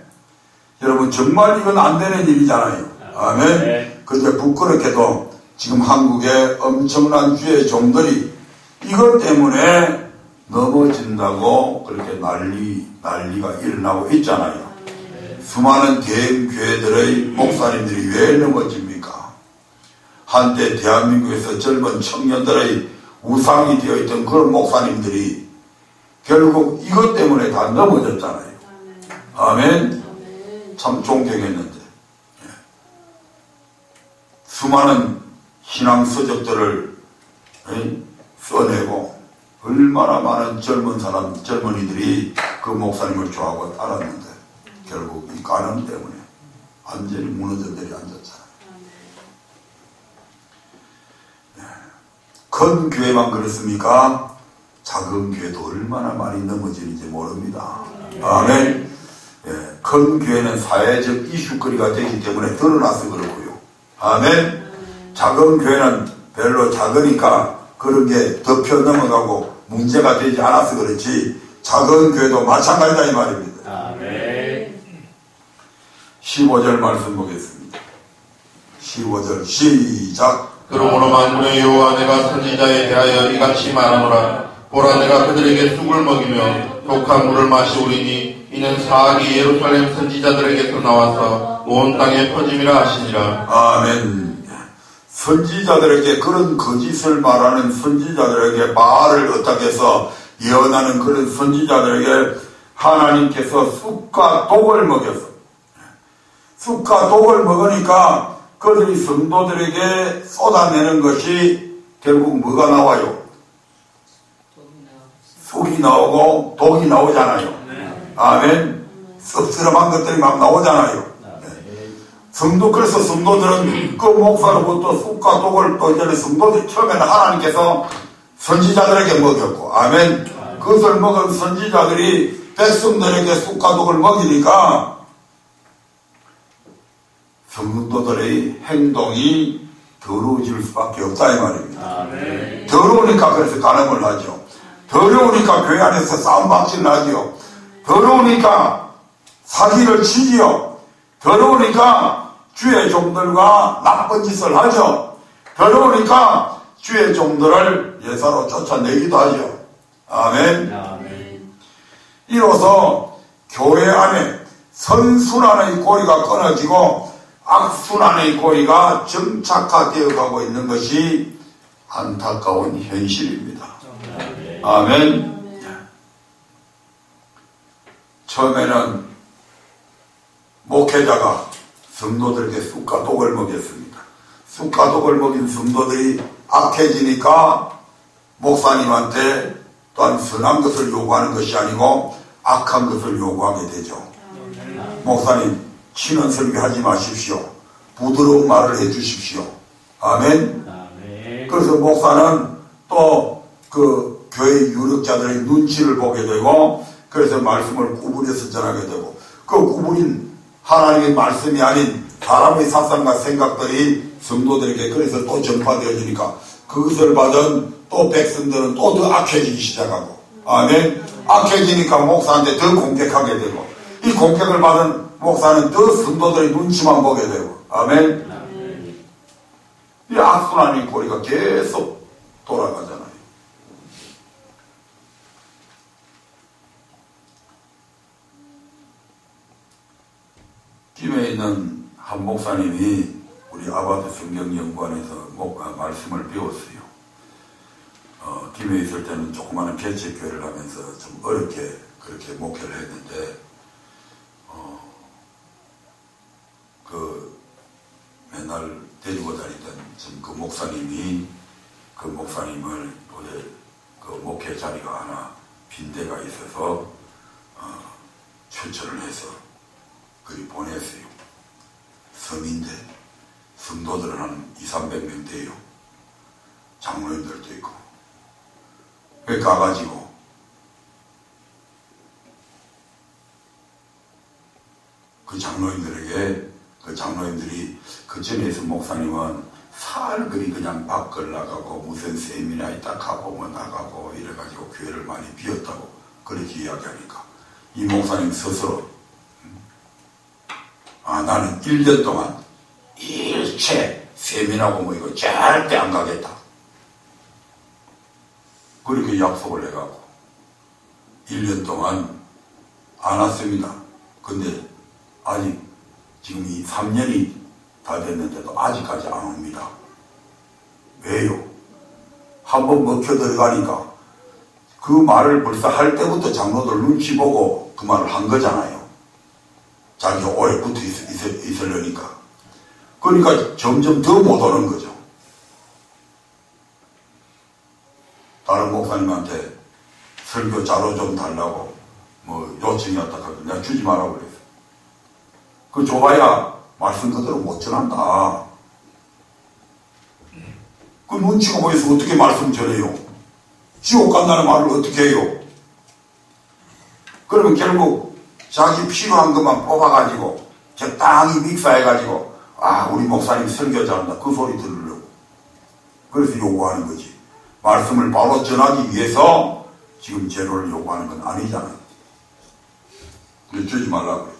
여러분 정말 이건 안 되는 일이잖아요. 아멘. 그런데 부끄럽게도 지금 한국의 엄청난 주의 종들이 이것 때문에 넘어진다고 그렇게 난리가 일어나고 있잖아요. 수많은 대형교회들의 목사님들이 왜 넘어집니까? 한때 대한민국에서 젊은 청년들의 우상이 되어 있던 그런 목사님들이 결국 이것 때문에 다 넘어졌잖아요. 아멘. 참 존경했는데 수많은 신앙 서적들을 써내고 얼마나 많은 젊은이들이 그 목사님을 좋아하고 따랐는데 결국 이 간음 때문에 완전히 무너져 내려앉았잖아요. 큰 교회만 그렇습니까? 작은 교회도 얼마나 많이 넘어지는지 모릅니다. 아멘. 큰 교회는 사회적 이슈거리가 되기 때문에 드러나서 그렇고요. 아멘. 작은 교회는 별로 작으니까 그런 게 덮여 넘어가고 문제가 되지 않아서 그렇지 작은 교회도 마찬가지다 이 말입니다. 아멘. 15절 말씀 보겠습니다. 15절 시작. 그러므로 만군의 여호와 내가 선지자에 대하여 이같이 말하노라. 보라 내가 그들에게 쑥을 먹이며 독한 물을 마시우리니 이는 사악이 예루살렘 선지자들에게서 나와서 온 땅에 퍼짐이라 하시니라. 아멘. 선지자들에게 그런 거짓을 말하는 선지자들에게 말을 어떻게 해서 예언하는 그런 선지자들에게 하나님께서 쑥과 독을 먹였어. 쑥과 독을 먹으니까 그들이 성도들에게 쏟아내는 것이 결국 뭐가 나와요? 쑥이 나오고 독이 나오잖아요. 아멘. 씁쓸한 것들이 막 나오잖아요. 그래서 성도들은 그 목사로부터 쑥과 독을 또 이제는 성도들이 처음에는 하나님께서 선지자들에게 먹였고, 아멘. 그것을 먹은 선지자들이 백성들에게 쑥과 독을 먹이니까 성도들의 행동이 더러워질 수밖에 없다 이 말입니다. 아멘. 더러우니까 그래서 간음을 하죠. 더러우니까 교회 안에서 싸움박질을 하지요. 더러우니까 사기를 치지요. 더러우니까 주의 종들과 나쁜 짓을 하죠. 더러우니까 주의 종들을 예사로 쫓아내기도 하죠. 아멘. 아멘. 이로써 교회 안에 선순환의 고리가 끊어지고 악순환의 고리가 정착화되어 가고 있는 것이 안타까운 현실입니다. 아멘. 처음에는 목회자가 성도들에게 쑥과 독을 먹였습니다. 쑥과 독을 먹인 성도들이 악해지니까 목사님한테 또한 선한 것을 요구하는 것이 아니고 악한 것을 요구하게 되죠. 목사님, 친언 설교하지 마십시오. 부드러운 말을 해주십시오. 아멘. 그래서 목사는 또 그 교회 유력자들의 눈치를 보게 되고, 그래서 말씀을 구분해서 전하게 되고, 그 구분인 하나님의 말씀이 아닌 사람의 사상과 생각들이 성도들에게 그래서 또 전파되어지니까 그것을 받은 또 백성들은 또 더 악해지기 시작하고, 아멘. 악해지니까 목사한테 더 공격하게 되고, 이 공격을 받은 목사는 더 성도들의 눈치만 보게 되고, 아멘. 이 악순환의 고리가 계속 돌아가잖아요. 김에 있는 한 목사님이 우리 아바드 성경연구원에서 말씀을 배웠어요. 김에 있을 때는 조그마한 개척교회를 하면서 좀 어렵게 그렇게 목회를 했는데, 맨날 데리고 다니던 그 목사님이 그 목사님을 어제 그 목회 자리가 하나 빈 데가 있어서 추천을 해서 그리 보냈어요. 성인데 성도들은 한 200~300명 돼요. 장로님들도 있고. 그 가가지고 그 장로님들에게, 그 장로님들이 그 전에 있은 목사님은 살그리 그냥 밖을 나가고 무슨 세미나에 딱 가고 뭐 나가고 이래가지고 교회를 많이 비웠다고 그렇게 이야기하니까 이 목사님 스스로 나는 1년 동안 일체 세미나고 뭐 이거 절대 안 가겠다. 그렇게 약속을 해가고 1년 동안 안 왔습니다. 근데 아직 지금 이 3년이 다 됐는데도 아직까지 안 옵니다. 왜요? 한번 먹혀 들어가니까 그 말을 벌써 할 때부터 장로들 눈치 보고 그 말을 한 거잖아요. 자기가 오래 붙어 있으려니까. 그러니까 점점 더 못 오는 거죠. 다른 목사님한테 설교 자료 좀 달라고 뭐 요청이 왔다 하고 내가 주지 말라고 그랬어. 그 줘봐야 말씀 그대로 못 전한다. 그 눈치가 보여서 어떻게 말씀 전해요? 지옥 간다는 말을 어떻게 해요? 그러면 결국 자기 필요한 것만 뽑아가지고 적당히 믹사해가지고 우리 목사님 설교 잘한다 그 소리 들으려고. 그래서 요구하는 거지. 말씀을 바로 전하기 위해서 지금 재료를 요구하는 건 아니잖아요. 그래서 주지 말라고 그랬어요.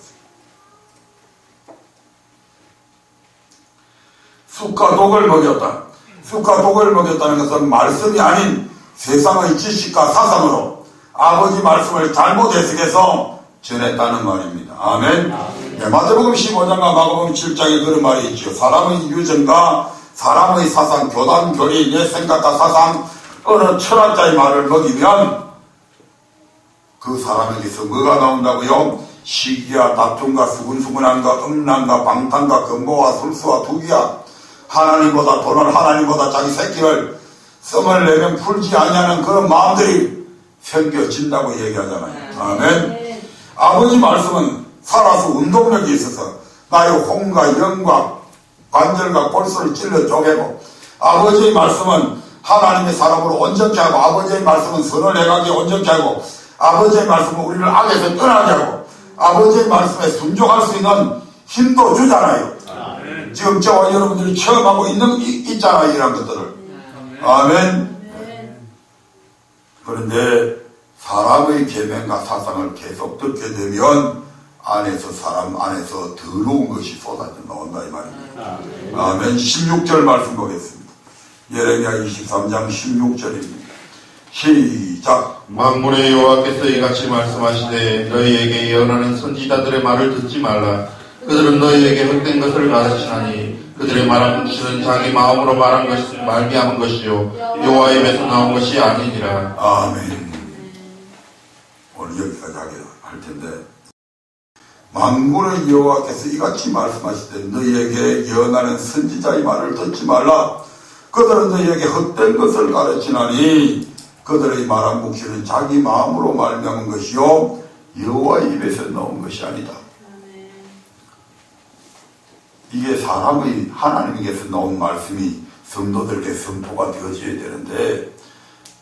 쑥과 독을 먹였다. 쑥과 독을 먹였다는 것은 말씀이 아닌 세상의 지식과 사상으로 아버지 말씀을 잘못 해석해서 전했다는 말입니다. 아멘. 네, 마태복음 15장과 마가복음 7장에 그런 말이 있죠. 사람의 유전과 사람의 사상, 교단, 교리, 내 생각과 사상, 어느 철학자의 말을 먹이면 그 사람에게서 뭐가 나온다고요? 시기와 다툼과 수근수근함과 음란과 방탕과 건보와 술수와 투기와 하나님보다 돈을, 하나님보다 자기 새끼를 썸을 내면 풀지 아니하는 그런 마음들이 생겨진다고 얘기하잖아요. 아멘. 아버지 말씀은 살아서 운동력이 있어서 나의 혼과 영과 관절과 골수를 찔러 쪼개고, 아버지의 말씀은 하나님의 사람으로 온전케 하고, 아버지의 말씀은 선을 행하게 온전케 하고, 아버지의 말씀은 우리를 악에서 떠나게 하고, 아버지의 말씀에 순종할 수 있는 힘도 주잖아요. 아멘. 지금 저와 여러분들이 체험하고 있잖아요, 이런 것들을. 아멘. 그런데 사람의 계명과 사상을 계속 듣게 되면 안에서 사람 안에서 더러운 것이 쏟아져 나온다 이 말입니다. 아멘. 16절 말씀 보겠습니다. 예레미야 23장 16절입니다. 시작. 만군의 여호와께서 이같이 말씀하시되 너희에게 예언하는 선지자들의 말을 듣지 말라. 그들은 너희에게 헛된 것을 가르치나니 그들의 말한 묵시는 자기 마음으로 말미암은 것이요 여호와의 입에서 나온 것이 아니니라. 아멘. 오늘 여기까지 하게 할 텐데, 만군의 여호와께서 이같이 말씀하시되 너희에게 예언하는 선지자의 말을 듣지 말라. 그들은 너희에게 헛된 것을 가르치나니 그들의 말한 묵시는 자기 마음으로 말미암은 것이요 여호와의 입에서 나온 것이 아니다. 이게 사람의 하나님께서 나온 말씀이 성도들에게 선포가 되어져야 되는데,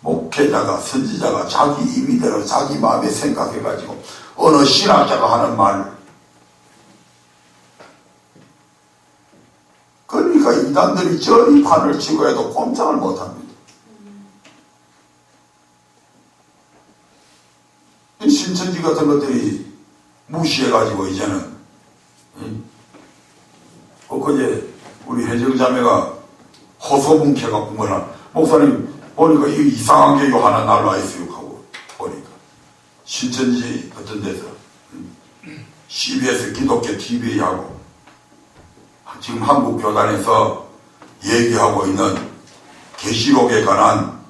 목회자가 선지자가 자기 임의대로 자기 마음에 생각해가지고 어느 신학자가 하는 말, 그러니까 이단들이 저리 판을 치고 해도 꼼짝을 못합니다. 신천지 같은 것들이 무시해가지고 이제는 그제 우리 혜정자매가 호소문케가 구걸한 목사님 보니까 이 이상한 게 하나 날라와 있어요 하고 보니까 신천지 같은 데서 CBS 기독교 TV하고 지금 한국 교단에서 얘기하고 있는 계시록에 관한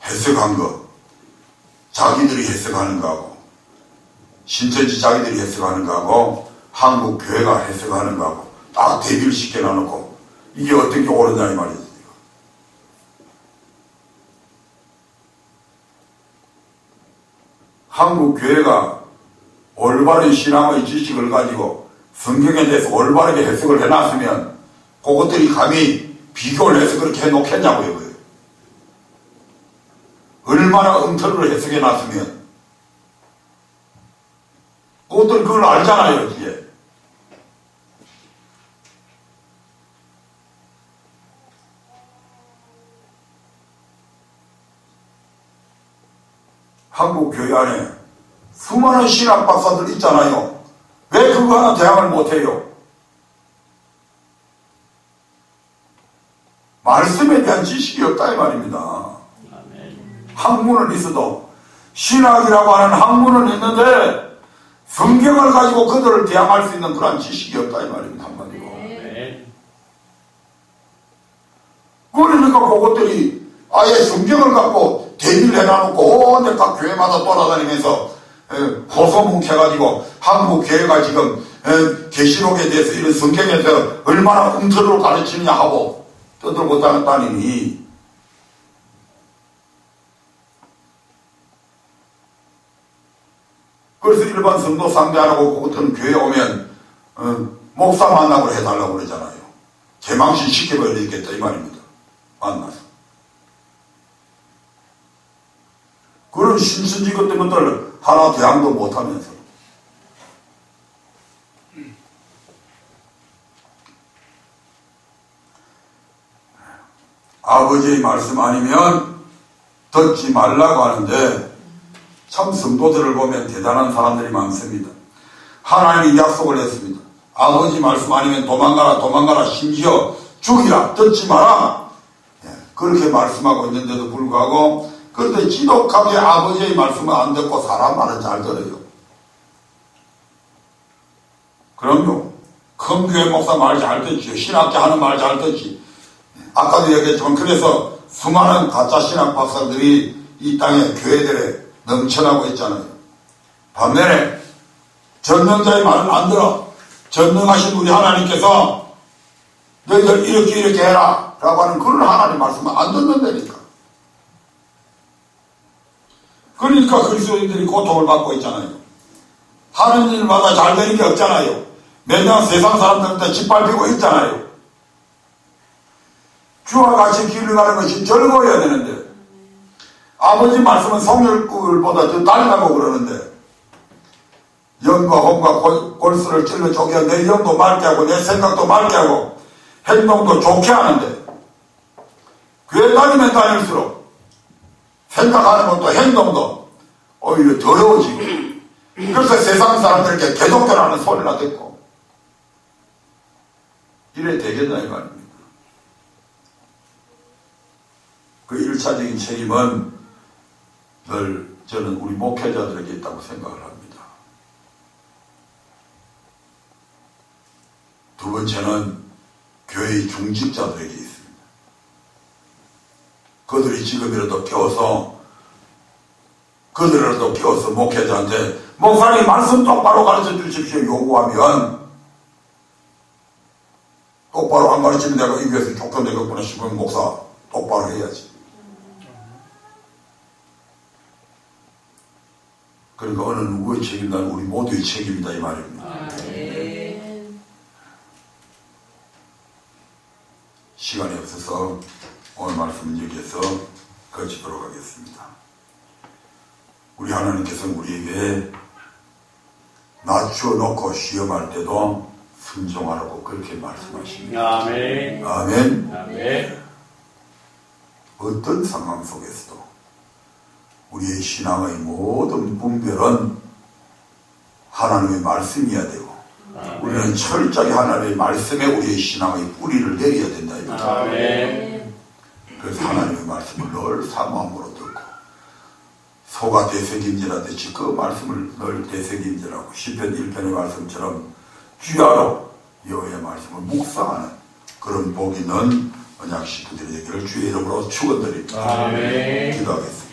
해석한 거, 자기들이 해석하는 거하고 신천지 자기들이 해석하는 거하고 한국 교회가 해석하는 거하고 딱 대비를 시켜놔놓고 이게 어떻게 옳으냐 이 말이지. 한국 교회가 올바른 신앙의 지식을 가지고 성경에 대해서 올바르게 해석을 해놨으면 그것들이 감히 비교를 해서 그렇게 해놓겠냐고요. 얼마나 엉터리를 해석해놨으면 그것들 그걸 알잖아요. 이제 한국 교회 안에 수많은 신학 박사들 있잖아요. 왜 그거 하나 대항을 못해요? 말씀에 대한 지식이 없다 이 말입니다. 학문은 있어도 신학이라고 하는 학문은 있는데 성경을 가지고 그들을 대항할 수 있는 그런 지식이 없다 이 말입니다. 한마디로. 그러니까 그것들이 아예 성경을 갖고 대비를 해놔놓고 온데 각 교회마다 돌아다니면서 호소문케가지고 한국 교회가 지금 계시록에 대해서 이런 성경에 대해서 얼마나 엉터리로 가르치느냐 하고 떠들고 다니니 그래서 일반 성도 상대 안 하고 그것들은 교회 오면 목사 만나고 해달라고 그러잖아요. 개망신 시켜버려야 되겠다 이 말입니다. 만나서 그런 신천지 같은 것들 하나 대항도 못하면서 아버지의 말씀 아니면 듣지 말라고 하는데 참 성도들을 보면 대단한 사람들이 많습니다. 하나님이 약속을 했습니다. 아버지 말씀 아니면 도망가라 심지어 죽이라 듣지 마라 그렇게 말씀하고 있는데도 불구하고 그런데 지독하게 아버지의 말씀을 안 듣고 사람 말은 잘 들어요. 그럼요. 큰 교회 목사 말 잘 듣지. 신학자 하는 말 잘 듣지. 아까도 얘기했지만 그래서 수많은 가짜 신학 박사들이 이 땅에 교회들에 넘쳐나고 있잖아요. 반면에 전능자의 말은 안 들어. 전능하신 우리 하나님께서 너희들 이렇게 해라 라고 하는 그런 하나님 말씀을 안 듣는다니까. 그러니까 그리스도인들이 고통을 받고 있잖아요. 하는 일마다 잘 되는 게 없잖아요. 매년 세상 사람들한테 짓밟히고 있잖아요. 주와 같이 길을 가는 것이 즐거워야 되는데 아버지 말씀은 성혈꿀보다 더 달다고 그러는데 영과 혼과 골수를 찔러 쪼개 내 영도 맑게 하고 내 생각도 맑게 하고 행동도 좋게 하는데 교회 다니면 다닐수록 생각하는 것도 행동도 오히려 더러워지고 그래서 세상 사람들에게 개독교라는 소리나 듣고 이래 되겠나 이 말입니다. 그 1차적인 책임은 늘 저는 우리 목회자들에게 있다고 생각을 합니다. 두 번째는 교회의 중직자들에게 있습니다. 그들이 지금이라도 깨워서 목회자한테 목사님 말씀 똑바로 가르쳐 주십시오 요구하면 똑바로 안 가르치면 내가 입에서 쫓겨내겠구나 싶으면 목사 똑바로 해야지. 그러니까 어느 누구의 책임보다는 우리 모두의 책임이다 이 말입니다. 시간이 없어서 오늘 말씀은 여기에서 거치도록 하겠습니다. 우리 하나님께서는 우리에게 낮추어 놓고 시험할 때도 순종하라고 그렇게 말씀하십니다. 아멘. 아멘. 아멘. 어떤 상황 속에서도 우리의 신앙의 모든 분별은 하나님의 말씀이어야 되고 우리는 철저히 하나님의 말씀에 우리의 신앙의 뿌리를 내려야 된다. 아멘. 그래서 하나님의 말씀을 늘 사모함으로 듣고 소가 되새김질하듯이 그 말씀을 늘 되새김질하고 시편 1편의 말씀처럼 귀하로 여호와의 말씀을 묵상하는 그런 복 있는 언약 식구들이 되기를 주의 이름으로 축원드립니다. 아멘. 기도하겠습니다.